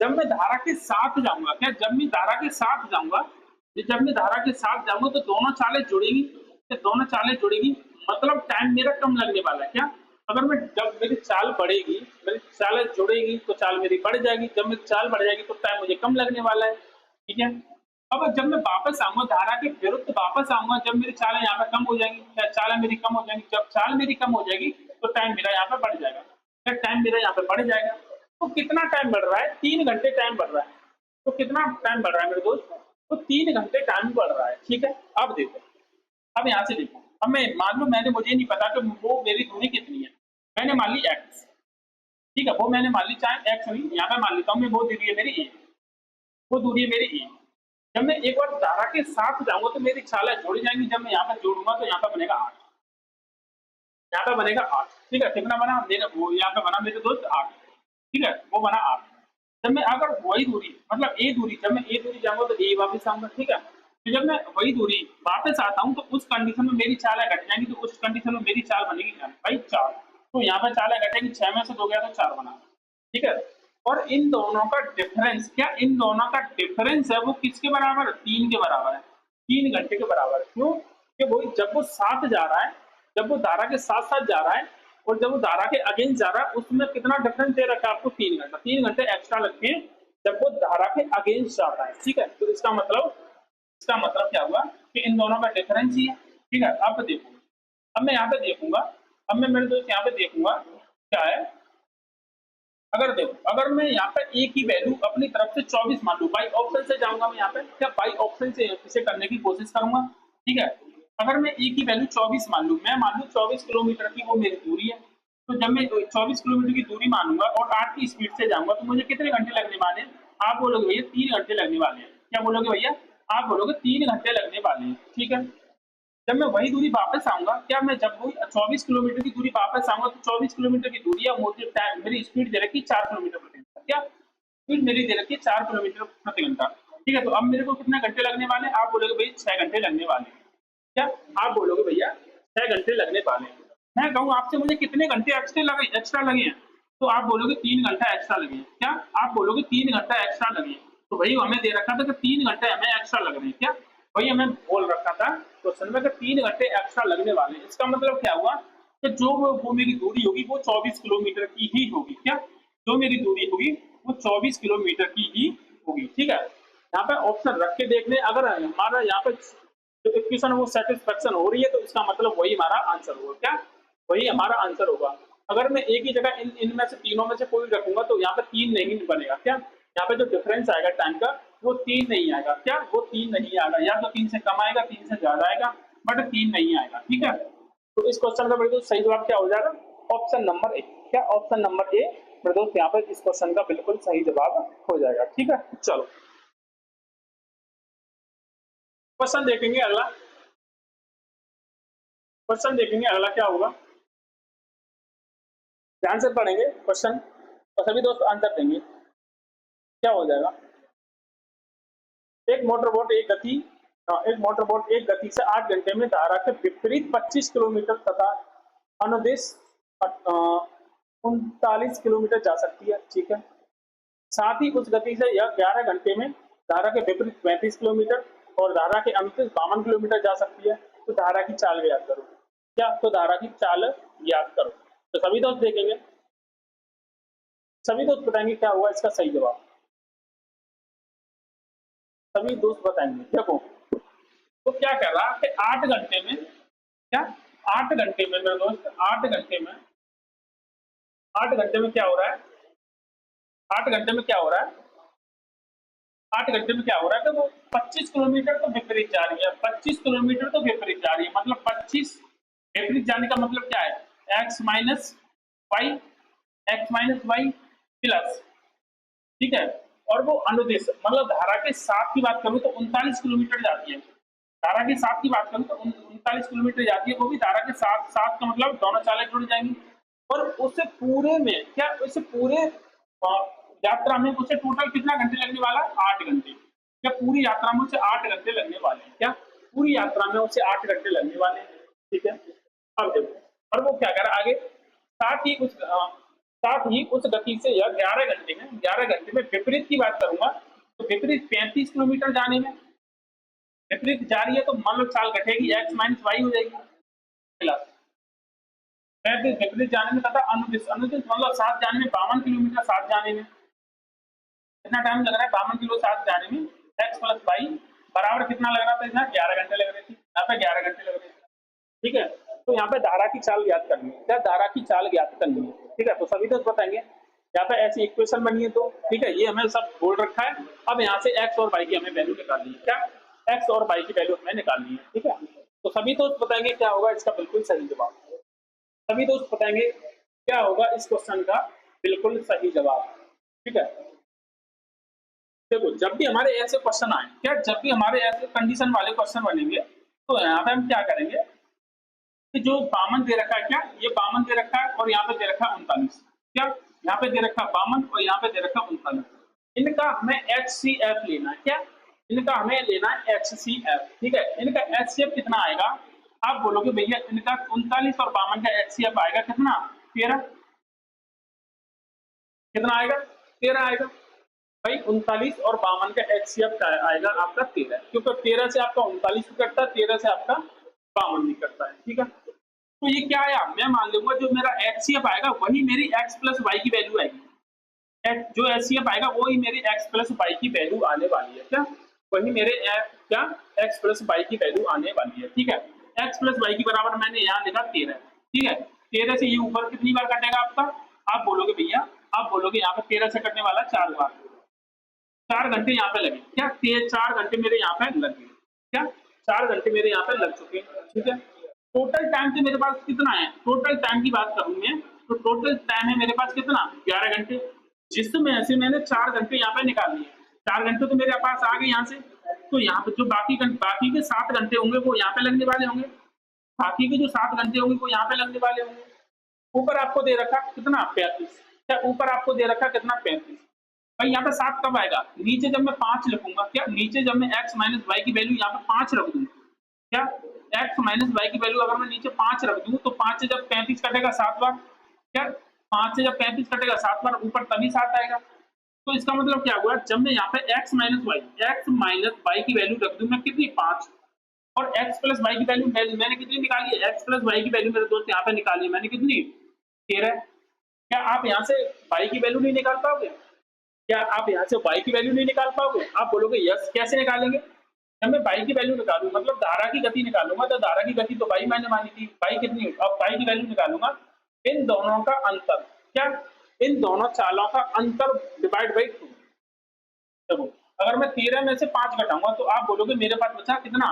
जब मैं धारा के साथ जाऊंगा, क्या जब मैं धारा के साथ जाऊंगा, जब मैं धारा के साथ जाऊंगा तो दोनों चालें जुड़ेगी, तो दोनों चालें जुड़ेगी, मतलब टाइम मेरा कम लगने वाला है। क्या? अगर मैं जब मेरी चाल बढ़ेगी, मेरी चालें जुड़ेगी तो चाल मेरी बढ़ जाएगी, जब मेरी चाल बढ़ जाएगी तो टाइम मुझे कम लगने वाला है। ठीक है, अब जब मैं वापस आऊंगा धारा के विरुद्ध वापस आऊंगा, जब मेरी चालें यहाँ पे कम हो जाएंगी, चालें मेरी कम हो जाएंगी, जब चाल मेरी कम हो जाएगी तो टाइम मेरा यहाँ पे बढ़ जाएगा। क्या? टाइम मेरा यहाँ पे बढ़ जाएगा। तो कितना टाइम बढ़ रहा है? 3 घंटे टाइम बढ़ रहा है। तो कितना टाइम बढ़ रहा है मेरे दोस्त? तो 3 घंटे टाइम बढ़ रहा है। ठीक है, अब देखो, अब यहाँ से देखो, अब मैं मान लो मैंने मुझे नहीं पता कि वो मेरी दूरी कितनी है, मैंने मान ली एक्स। ठीक है, वो मैंने मान ली, चाहे एक्स हुई, यहाँ पे मान लेता हूँ मैं, वो दूरी है मेरी ए, वो दूरी है मेरी ए। जब मैं एक बार धारा के साथ जाऊंगा तो मेरी चालें जुड़ जाएंगी, जब मैं यहाँ पर जोड़ूंगा तो यहाँ पर बनेगा 8, यहाँ पे बनेगा 8। ठीक है, कितना बना मेरा? वो यहाँ पे बना मेरे दोस्त 8। ठीक है, वो बना 8। जब मैं अगर वही दूरी, मतलब ए दूरी, जब मैं ए दूरी जाऊंगा तो ए वापस आऊंगा। ठीक है, तो जब मैं वही दूरी वापस आता हूँ तो उस कंडीशन में मेरी चालें घट जाएंगी, तो उस कंडीशन में मेरी चाल बनेगी भाई 4। तो यहाँ पे चालें घटेगी, 6 में से 2 गया तो 4 बना। ठीक है, और इन दोनों का डिफरेंस, क्या इन दोनों का डिफरेंस है वो किसके बराबर है? 3 के बराबर है, 3 घंटे के बराबर है। क्यों? कि वो जब वो साथ जा रहा है, जब वो धारा के साथ साथ जा रहा है और जब वो धारा के अगेंस्ट जा रहा है, उसमें कितना डिफरेंस दे रखा है आपको? 3 घंटा। 3 घंटे एक्स्ट्रा लगते हैं जब वो धारा के अगेंस्ट जाता है। ठीक है, तो इसका मतलब क्या हुआ कि इन दोनों का डिफरेंस ही है। ठीक है, अब देखो, अब मैं यहाँ पे देखूंगा, अब मैं मेरे दोस्त यहाँ पे देखूंगा क्या है। अगर देखो, अगर मैं यहाँ पे ए की वैल्यू अपनी तरफ से 24 मान लूं, बाई ऑप्शन से जाऊंगा मैं यहाँ पे, क्या बाई ऑप्शन से इसे करने की कोशिश करूंगा। ठीक है, अगर मैं ए की वैल्यू 24 मान लूं, मैं मान लूं 24 किलोमीटर की वो मेरी दूरी है, तो जब मैं 24 किलोमीटर की दूरी मानूंगा और 8 की स्पीड से जाऊंगा तो मुझे कितने घंटे लगने वाले हैं? आप बोलोगे भैया 3 घंटे लगने वाले हैं। क्या बोलोगे भैया? आप बोलोगे 3 घंटे लगने वाले हैं। ठीक है, जब मैं वही दूरी वापस आऊंगा, क्या मैं जब वही 24 किलोमीटर की दूरी वापस आऊंगा तो 24 किलोमीटर की दूरी है, मुझे टाइम मेरी स्पीड दे रखी 4 किलोमीटर प्रति घंटा। क्या स्पीड मेरी दे रखी है? 4 किलोमीटर प्रति घंटा। ठीक है, तो अब मेरे को कितने घंटे लगने वाले हैं? आप बोलोगे भाई 6 घंटे लगने वाले हैं। क्या आप बोलोगे भैया 6 घंटे लगने वाले हैं? मैं कहूँ आपसे मुझे कितने घंटे एक्स्ट्रा लगे हैं, तो आप बोलोगे 3 घंटा एक्स्ट्रा लगे हैं। क्या आप बोलोगे 3 घंटा एक्स्ट्रा लगे हैं? तो भाई हमें दे रखा था कि 3 घंटे हमें एक्स्ट्रा लग रहे हैं। क्या वही हमें बोल रखा था क्वेश्चन में कि 3 घंटे एक्स्ट्रा लगने वाले हैं। इसका मतलब क्या हुआ कि जो वो मेरी दूरी होगी वो 24 किलोमीटर की ही होगी। क्या जो मेरी दूरी होगी वो 24 किलोमीटर की ही होगी। ठीक है, यहाँ पे ऑप्शन रख के देख लें, अगर हमारा यहाँ पे जो इक्वेशन वो सेटिस्फेक्शन हो रही है तो इसका मतलब वही हमारा आंसर होगा। क्या वही हमारा आंसर होगा। अगर मैं एक ही जगह इनमें से तीनों में से कोई रखूंगा तो यहाँ पे 3 नहीं बनेगा। क्या यहाँ पे जो डिफरेंस आएगा टाइम का वो 3 नहीं आएगा। क्या वो 3 नहीं आएगा, या तो 3 से कम आएगा, 3 से ज्यादा आएगा, बट 3 नहीं आएगा। ठीक है, तो इस क्वेश्चन का बिल्कुल सही जवाब क्या हो जाएगा? Option number A. क्या ऑप्शन नंबर ए मेरे दोस्त यहाँ पर इस क्वेश्चन का बिल्कुल सही जवाब हो जाएगा। ठीक है, चलो क्वेश्चन देखेंगे अगला। क्वेश्चन देखेंगे अगला क्या होगा, ध्यान से पढ़ेंगे क्वेश्चन और सभी दोस्त आंसर देंगे। क्या हो जाएगा? एक मोटरबोट एक गति से 8 घंटे में धारा के विपरीत 25 किलोमीटर तथा अनुदिश 39 किलोमीटर जा सकती है। ठीक है, साथ ही उस गति से यह 11 घंटे में धारा के विपरीत 35 किलोमीटर और धारा के अनुदिश 52 किलोमीटर जा सकती है। तो धारा की चाल ज्ञात करो। क्या? तो धारा की चाल ज्ञात करो। तो सभी दोस्त देखेंगे, सभी दोस्त बताएंगे क्या हुआ इसका सही जवाब। सभी दोस्त बताएंगे। देखो तो क्या कर रहा है कि 8 घंटे में, क्या 8 घंटे में मेरे दोस्त 8 घंटे में क्या हो रहा है? 8 घंटे में क्या हो रहा है? 8 घंटे में क्या हो रहा है कि वो 25 किलोमीटर तो विपरीत जा रही है। 25 किलोमीटर तो विपरीत जा रही है, मतलब 25 विपरीत जाने का मतलब क्या है? x माइनस वाई प्लस, ठीक है, और वो अनुदिश मतलब धारा के साथ की बात करूं तो 39 किलोमीटर जाती है। धारा के साथ की बात करूं तो 39 किलोमीटर जाती है, वो भी धारा के साथ। साथ का मतलब दोनों चालें जुड़ जाएंगी और उससे पूरे में क्या, उससे पूरे यात्रा में उसे टोटल कितना घंटे लगने वाला? 8 घंटे। क्या पूरी यात्रा में उसे 8 घंटे लगने वाले हैं? क्या पूरी यात्रा में उसे 8 घंटे लगने वाले हैं? ठीक है, अब देखो और वो क्या कर रहा है आगे, साथ ही उस गति से यह 11 घंटे में विपरीत की बात करूंगा तो विपरीत 35 किलोमीटर जाने में, विपरीत जा रही है तो मान लो चाल घटेगी, x माइनस वाई हो जाएगी प्लस 35 विपरीत जाने में तथा अनुदिश मतलब साथ जाने में 52 किलोमीटर, साथ जाने में कितना टाइम लग रहा है? 52 किलो साथ जाने में x प्लस वाई बराबर कितना लग रहा था? यहाँ 11 घंटे लग रहे थे, यहाँ पे 11 घंटे लग रहे थे। ठीक है, तो यहाँ पे धारा की चाल ज्ञात करनी है। क्या? धारा की चाल ज्ञात करनी है। ठीक है, तो सभी तो बताएंगे यहाँ पे ऐसी इक्वेशन बनी है तो ठीक है, ये हमें सब बोल रखा है। अब यहाँ से x और y की हमें वैल्यू निकालनी है। क्या? x और y की वैल्यू हमें निकालनी है। ठीक है, तो सभी दोस्त बताएंगे क्या होगा इसका बिल्कुल सही जवाब। सभी दोस्त बताएंगे क्या होगा इस क्वेश्चन का बिल्कुल सही जवाब। ठीक है, देखो जब भी हमारे ऐसे क्वेश्चन आए, क्या जब भी हमारे ऐसे कंडीशन वाले क्वेश्चन बनेंगे तो यहाँ पे हम क्या करेंगे कि जो 52 दे रखा है, क्या ये 52 दे रखा है और यहाँ पे दे रखा है 39, क्या यहाँ पे दे रखा है 52 और यहाँ पे दे रखा है 39, इनका हमें HCF लेना है। क्या? इनका हमें लेना है HCF। ठीक है, इनका HCF कितना आएगा? आप बोलोगे भैया इनका 39 और 52 का HCF आएगा कितना? 13। कितना आएगा? 13 आएगा भाई। 39 और 52 का HCF आएगा आपका 13, क्योंकि 13 से आपका 39 भी कटता है, 13 से आपका 52 भी कटता है। ठीक है, तो ये क्या आया? मैं मान लूंगा जो मेरा HCF आएगा वही मेरी x प्लस वाई की वैल्यू आएगी। जो HCF आएगा वही मेरी x प्लस वाई की वैल्यू आने वाली है। क्या? वही मेरे क्या x प्लस वाई की वैल्यू आने वाली है। ठीक है, x प्लस वाई की बराबर मैंने यहाँ लिखा 13। ठीक है, 13 से ये ऊपर कितनी बार कटेगा आपका? आप बोलोगे भैया, आप बोलोगे यहाँ पे 13 से कटने वाला 4 बार, 4 घंटे यहाँ पे लगे। क्या? 4 घंटे मेरे यहाँ पे लग गए। क्या? 4 घंटे मेरे यहाँ पे लग चुके हैं। ठीक है, टोटल टाइम तो मेरे पास कितना है? टोटल टाइम की बात करूं मैं तो टोटल टाइम है मेरे पास कितना? 11 घंटे, जिसमें से मैंने 4 घंटे यहाँ पे निकाल लिए। 4 घंटे तो मेरे पास आ गए यहाँ से, तो यहाँ पे जो बाकी के 7 घंटे होंगे वो यहाँ पे लगने वाले होंगे। बाकी के जो 7 घंटे होंगे वो यहाँ पे लगने वाले होंगे। ऊपर आपको दे रखा कितना? 35। क्या ऊपर आपको दे रखा कितना? 35। भाई यहाँ पे 7 कब आएगा? नीचे जब मैं 5 लिखूंगा, क्या नीचे जब मैं x माइनस वाई की वैल्यू यहाँ पे 5 रख दूंगा, क्या x माइनस वाई की वैल्यू अगर मैं नीचे 5 रख दूं तो 5 से जब 35 कटेगा 7 बार, क्या 5 से जब 35 कटेगा 7 बार ऊपर तभी 7 आएगा। तो इसका मतलब क्या हुआ? जब मैं यहाँ पे x माइनस वाई की वैल्यू रख दूं मैं कितनी? 5, और x प्लस वाई की वैल्यू मैंने कितनी निकाली है? x प्लस वाई की वैल्यू मेरे दोस्त यहाँ पे निकाली है मैंने कितनी? 13। क्या आप यहाँ से y की वैल्यू नहीं निकाल पाओगे? क्या आप यहाँ से y की वैल्यू नहीं निकाल पाओगे? आप बोलोगे यस, कैसे निकालेंगे? जब मैं y की वैल्यू निकालू मतलब धारा की गति निकालूंगा, तो धारा की गति तो y मैंने मानी थी, y कितनी? अब y की वैल्यू निकालूंगा, इन दोनों का अंतर, क्या इन दोनों चालों का अंतर डिवाइड बाई 2। देखो अगर मैं 13 में से 5 घटाऊंगा तो आप बोलोगे मेरे पास बचा कितना?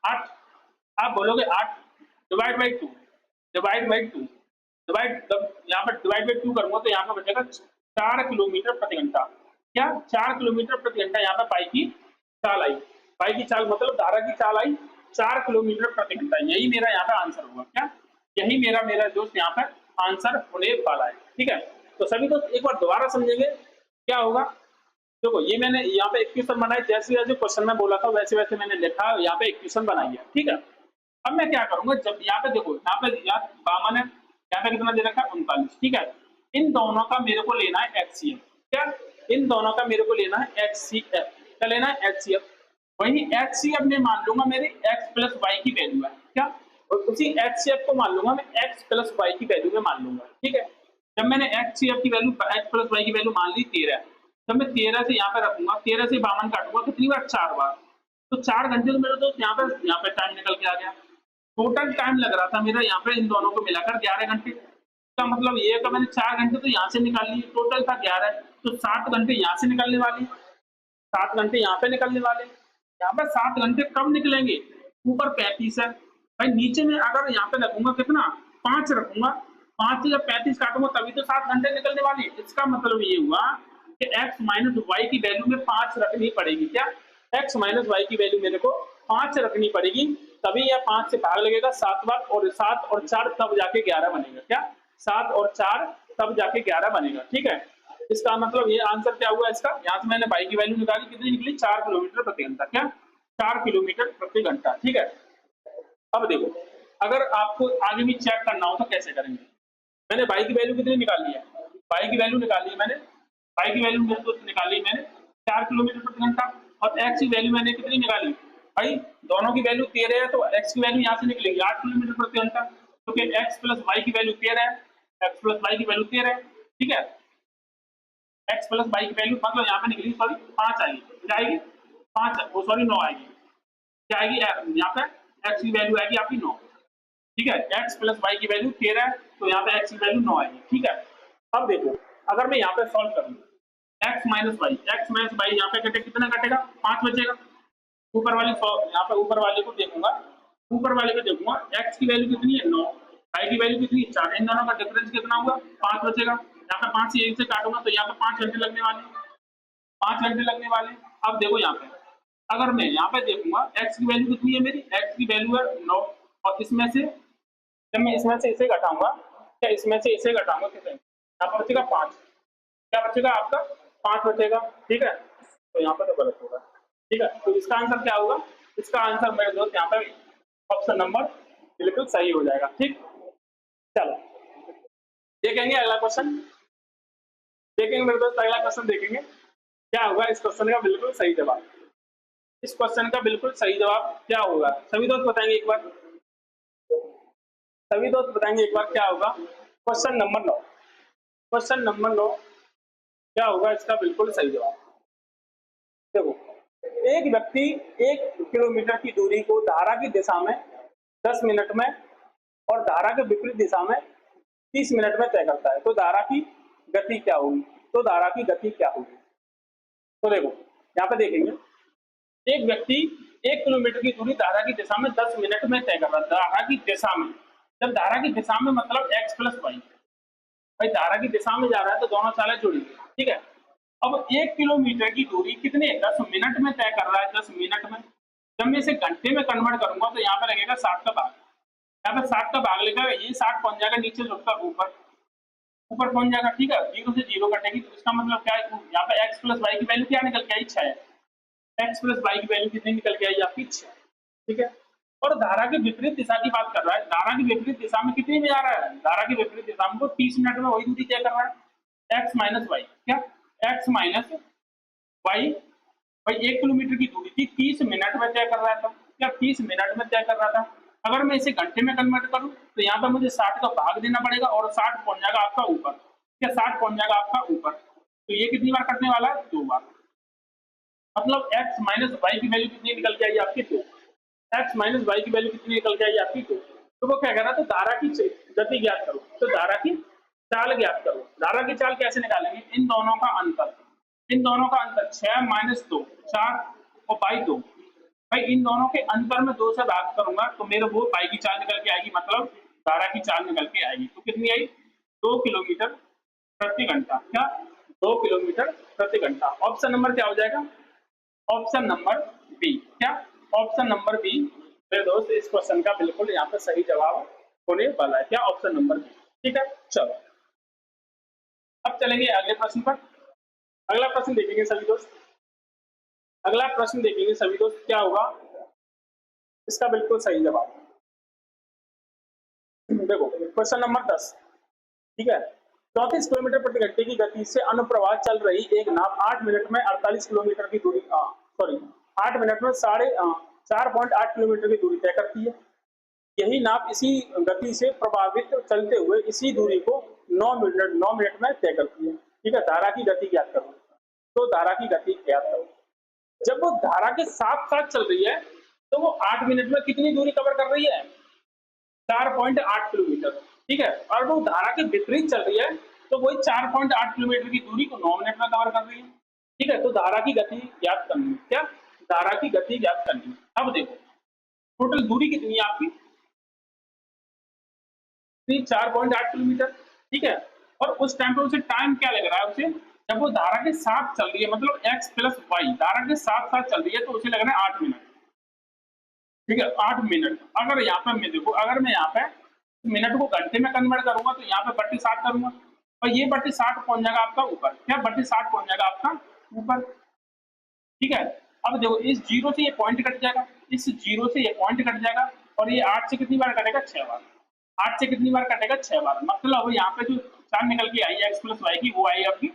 8। आप बोलोगे 8 divide by 2, divide by 2, divide, यहाँ पर डिवाइड बाई 2 करूंगा तो यहाँ पर बचेगा 4 किलोमीटर प्रति घंटा। क्या 4 किलोमीटर प्रति घंटा यहाँ पर पाई की चाल आई। पाई की चाल मतलब धारा की चाल आई 4 किलोमीटर प्रति घंटा। यही मेरा यहाँ पे आंसर होगा। क्या यही मेरा मेरा दोस्त यहाँ पर आंसर होने वाला है। ठीक है, तो सभी दोस्त एक बार दोबारा समझेंगे क्या होगा। देखो ये मैंने यहाँ पे इक्वेशन बनाई, जैसे जैसे क्वेश्चन में बोला था वैसे वैसे मैंने लिखा, यहाँ पे इक्वेशन बनाई है। ठीक है, अब मैं क्या करूंगा, जब यहाँ पे देखो यहाँ पे बामन है, यहाँ पे कितना दे रखा है 39। ठीक है, इन दोनों का मेरे को लेना है एचसीएफ। क्या इन दोनों का मेरे को लेना है एचसीएफ। क्या लेना है एचसीएफ। वही एचसीएफ में मान लूंगा मेरी एक्स प्लस वाई की वैल्यू है। क्या और उसी एचसीएफ को मान लूंगा मैं एक्स प्लस वाई की वैल्यू में मान लूंगा। ठीक है, जब मैंने एचसीएफ की वैल्यू एक्स प्लस वाई की वैल्यू मान ली 13, जब मैं 13 से यहाँ पे रखूंगा, 13 से 52 काटूंगा कितनी बार 4 बार, तो 4 घंटे तो मेरे दोस्त यहाँ पे टाइम निकल के आ गया। टोटल टाइम लग रहा था मेरा यहाँ पे इन दोनों को मिलाकर 11 घंटे। इसका मतलब ये है कि मैंने 4 घंटे तो यहाँ से निकाल लिए, टोटल था 11, तो 7 घंटे यहाँ से निकलने वाले, 7 घंटे यहाँ पे निकलने वाले। यहाँ पे 7 घंटे कब निकलेंगे, ऊपर 35 है भाई, नीचे में अगर यहाँ पे रखूंगा कितना 5 रखूंगा, 5 से जब 35 काटूंगा तभी तो 7 घंटे निकलने वाले। इसका मतलब ये हुआ कि x माइनस वाई की वैल्यू में 5 रखनी पड़ेगी। क्या x माइनस वाई की वैल्यू मेरे को 5 रखनी पड़ेगी, तभी यह 5 से भाग लगेगा 7 बार, और 7 और 4 तब जाके 11 बनेगा। क्या 7 और 4 तब जाके 11 बनेगा। ठीक है, इसका मतलब ये आंसर क्या हुआ इसका, यहाँ से मैंने वाई की वैल्यू निकाली, कितनी निकली 4 किलोमीटर प्रति घंटा। क्या 4 किलोमीटर प्रति घंटा। ठीक है, अब देखो अगर आपको आगे भी चेक करना हो तो कैसे करेंगे। मैंने वाई की वैल्यू कितनी निकाली है, वाई की वैल्यू निकाली है मैंने, वाई की वैल्यू मेरे को निकाली मैंने 4 किलोमीटर प्रति घंटा, और एक्स की वैल्यू मैंने कितनी निकाली भाई, दोनों की वैल्यू 13 है तो एक्स की वैल्यू यहाँ से निकलेगी 8 किलोमीटर प्रति घंटा, क्योंकि एक्स प्लस वाई की वैल्यू 13 है, एक्स प्लस वाई की वैल्यू 13 है। ठीक है, एक्स प्लस वाई की वैल्यू मतलब यहाँ पे निकली सॉरी 5 आएगी, क्या आएगी 5, वो सॉरी 9 आएगी, क्या आएगी यहाँ पे एक्स की वैल्यू आएगी आपकी 9। ठीक है, एक्स प्लस वाई की वैल्यू 13 है तो यहाँ पे एक्स की वैल्यू 9 आएगी। ठीक है, अब देखो अगर मैं यहाँ पे सॉल्व करूँ एक्स माइनस वाई यहाँ पे कटे कितना कटेगा 5 बचेगा, ऊपर वाली यहाँ पे ऊपर वाले को देखूंगा, ऊपर वाले को देखूंगा एक्स की वैल्यू कितनी है 9, वाई की वैल्यू कितनी है 4, इन दोनों का डिफरेंस कितना हुआ 5 बचेगा। यहाँ पे 5 से 1 से काटूंगा तो यहाँ पे 5 घंटे लगने वाले, 5 घंटे लगने वाले। अब देखो यहाँ पे अगर मैं यहाँ पे देखूंगा एक्स की वैल्यू कितनी है मेरी, एक्स की वैल्यू है 9, और इसमें से जब मैं इसमें से इसे घटाऊंगा, क्या इसमें से इसे घटाऊंगा कितने, यहाँ पर बचेगा 5, क्या बचेगा आपका 5 बचेगा। ठीक है, तो यहाँ पर तो गलत होगा। ठीक है, तो इसका आंसर क्या होगा, इसका आंसर मेरे दोस्त यहाँ पे ऑप्शन नंबर बिल्कुल सही हो जाएगा। ठीक, चलो देखेंगे अगला क्वेश्चन, देखेंगे मेरे दोस्त अगला क्वेश्चन देखेंगे क्या होगा इस क्वेश्चन का बिल्कुल सही जवाब। इस क्वेश्चन का बिल्कुल सही जवाब क्या होगा, सभी दोस्त बताएंगे एक बार, सभी दोस्त बताएंगे एक बार क्या होगा। क्वेश्चन नंबर 9, क्वेश्चन नंबर 9 क्या होगा इसका बिल्कुल सही जवाब। देखो एक व्यक्ति 1 किलोमीटर की दूरी को धारा की दिशा में 10 मिनट में और धारा के विपरीत दिशा में 30 मिनट में तय करता है, तो धारा की गति क्या होगी, तो धारा की गति क्या होगी। तो देखो यहाँ पे देखेंगे एक व्यक्ति 1 किलोमीटर की दूरी धारा की दिशा में 10 मिनट में तय कर रहा है, धारा की दिशा में, जब धारा की दिशा में मतलब x प्लस वाई, भाई धारा की दिशा में जा रहा है तो दोनों चालें जुड़ी। ठीक है, अब 1 किलोमीटर की दूरी कितने 10 मिनट में तय कर रहा है, 10 मिनट में, जब मैं इसे घंटे में कन्वर्ट करूंगा तो यहाँ पे लगेगा 60 का भाग, यहाँ पे 60 का भाग लेगा, ये 60 पहुंच जाएगा नीचे लुटका ऊपर, ऊपर पहुंच जाएगा। ठीक है, 0 से 0 कटेगी, तो इसका मतलब क्या है, यहाँ पे x प्लस वाई की वैल्यू क्या निकल के आई 6 है, x प्लस वाई की वैल्यू कितनी निकल के आई आपकी 6। ठीक है, और धारा की विपरीत दिशा की बात कर रहा है, धारा की विपरीत दिशा में कितनी में जा रहा है, धारा की विपरीत दिशा में 30 मिनट में वही दूरी तय कर रहा है, x माइनस वाई, क्या x माइनस वाई, भाई 1 किलोमीटर की दूरी थी 30 मिनट में तय कर रहा था, क्या 30 मिनट में तय कर रहा था। अगर मैं इसे घंटे में कन्वर्ट करूं तो यहाँ पर मुझे 60 का भाग देना पड़ेगा और 60 पहुंच जाएगा आपका ऊपर, क्या 60 पहुंच जाएगा आपका ऊपर, तो ये कितनी बार कटने वाला है 2 बार, मतलब x माइनस वाई की वैल्यू कितनी निकल के आई आपकी 2, x माइनस वाई की वैल्यू कितनी निकल के आई आपकी 2। तो वो क्या कह रहा था, धारा की गति ज्ञात करो, तो धारा की चाल ज्ञात करो। धारा की चाल कैसे निकालेंगे, इन दोनों का अंतर, इन दोनों का अंतर 6 माइनस 2 4 और बाई 2, भाई इन दोनों के अंतर में 2 से भाग करूंगा तो मेरे वो पाई की चाल निकल के आएगी, मतलब धारा की चाल निकल के आएगी। तो कितनी आई? 2 किलोमीटर प्रति घंटा। क्या? 2 किलोमीटर प्रति घंटा। ऑप्शन नंबर क्या हो जाएगा? Option number B. क्या? ऑप्शन नंबर बी मेरे दोस्त इस क्वेश्चन का बिल्कुल यहाँ पे सही जवाब होने वाला है। क्या? Option number B. ठीक है, चलो अब चलेंगे अगले प्रश्न पर। अगला प्रश्न देखेंगे सभी दोस्त। अगला प्रश्न देखेंगे सभी दोस्त, क्या होगा इसका बिल्कुल सही जवाब। देखो क्वेश्चन नंबर 10। ठीक है, 34 किलोमीटर प्रति घंटे की गति से अनुप्रवाह चल रही एक नाव 8 मिनट में 48 किलोमीटर की दूरी 8 मिनट में 4.8 किलोमीटर की दूरी तय करती है। यही नाव इसी गति से प्रभावित चलते हुए इसी दूरी को 9 मिनट में तय करती है। ठीक है, धारा की गति ज्ञात करो। तो धारा की गति ज्ञात करो। जब वो धारा के साथ साथ चल रही है तो वो 8 मिनट में कितनी दूरी कवर कर रही है? 4.8 किलोमीटर। ठीक है, और वो धारा के विपरीत चल रही है तो वही 4.8 किलोमीटर की दूरी को 9 मिनट में कवर कर रही है। ठीक है, तो धारा की गति ज्ञात करनी है। क्या? धारा की गति ज्ञात करनी है। अब देखो टोटल दूरी कितनी है आपकी? 4.8 किलोमीटर। ठीक है, और उस टाइम पे उसे टाइम क्या लग रहा है? उसे जब वो धारा के साथ चल रही है, मतलब x प्लस वाई धारा के साथ साथ चल रही है, तो उसे लग रहा है 8 मिनट। ठीक है, 8 मिनट। अगर यहाँ पे मैं देखो, अगर मैं यहाँ पे मिनट को घंटे में कन्वर्ट करूंगा तो यहाँ पे 60 करूंगा और ये 60 पहुंच जाएगा आपका ऊपर। क्या? 60 पहुंच जाएगा आपका ऊपर। ठीक है, अब देखो इस जीरो से ये पॉइंट कट जाएगा, इस जीरो से ये पॉइंट कट जाएगा और ये 8 से कितनी बार कटेगा? 6 बार। 8 से कितनी बार कटेगा? 6 बार। मतलब यहाँ पे जो चाल निकल के आई एक्स प्लस वाई की, वो आई आपकी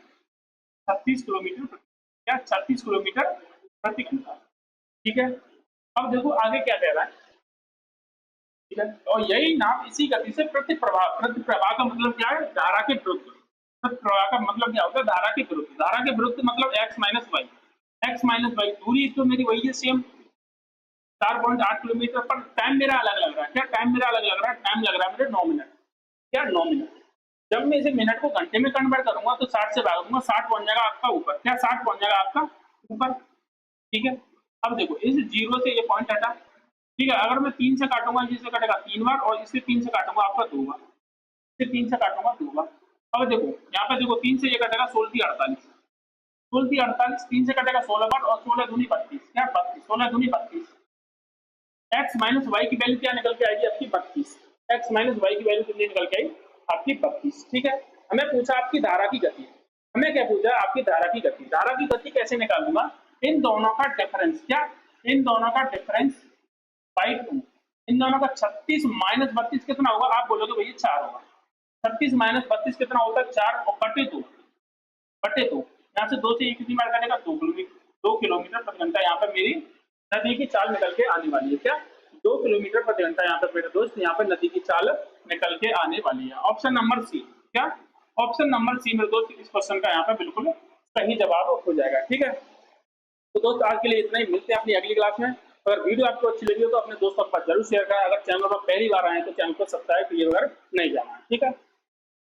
36 किलोमीटर क्या? 36 किलोमीटर प्रति घंटा। ठीक है, अब देखो आगे क्या कह रहा है। ठीक है, और यही नाम इसी गति से प्रति प्रवाह का मतलब क्या है? धारा के विरुद्ध। प्रति प्रवाह का मतलब क्या होता है? धारा के विरुद्ध। धारा के विरुद्ध मतलब X minus Y. X minus Y दूरी तो मेरी वही है सेम 4.8 किलोमीटर, पर टाइम मेरा अलग लग रहा है। क्या? टाइम मेरा अलग लग रहा है। टाइम लग रहा है मेरे 9 मिनट। क्या? 9 मिनट। जब मैं इसे मिनट को घंटे में कन्वर्ट करूंगा तो 60 से भाग दूंगा, 60 पहुंच जाएगा आपका ऊपर। क्या? 60 पहुंच जाएगा आपका ऊपर। ठीक है, अब देखो इस जीरो से ये पॉइंट हटा। ठीक है, अगर मैं 3 से काटूंगा, जिससे कटेगा 3 बार, और इससे 3 से काटूंगा आपका 2 बार, इससे 3 से काटूंगा 2 बार। अब देखो यहाँ पे देखो 3 से ये कटेगा 16 थी 48, 16 थी 48, 3 से कटेगा 16 बार और 16 दूनी 32। क्या? 32, 16 दूनी 32। एक्स माइनस वाई की वैल्यू क्या निकल के आएगी आपकी? 32। एक्स माइनस वाई की वैल्यू कितनी निकल के आई? आपकी 32। ठीक है, हमें पूछा आपकी धारा की गति। हमें क्या पूछा? आपकी धारा की गति। धारा की गति कैसे निकालूंगा? इन दोनों का डिफरेंस। क्या? इन दोनों का डिफरेंस बाई 2। इन दोनों का 36 माइनस 32 कितना होगा? आप बोलोगे भैया 4 होगा। 36 माइनस 32 कितना होता है? 4 और बटे 2। बटे 2 यहाँ से 2 से ये कितनी बार कटेगा? 2 किलोमीटर। 2 किलोमीटर प्रति घंटा यहाँ पे मेरी नदी की चाल निकल के आने वाली है। क्या? 2 किलोमीटर प्रति घंटा यहाँ पे मेरे दोस्त, यहाँ पे नदी की चाल निकल के आने वाली है। Option number C. क्या? ऑप्शन नंबर सी मेरे दोस्त इस क्वेश्चन का यहाँ पे बिल्कुल सही जवाब हो जाएगा। ठीक है, तो दोस्त आज के लिए इतना ही। मिलते हैं अपनी अगली क्लास में। अगर वीडियो आपको अच्छी लगी हो तो अपने दोस्तों के पास जरूर शेयर करें। अगर चैनल पर पहली बार आए तो चैनल को सब्सक्राइब किए बगैर नहीं जाना। ठीक है।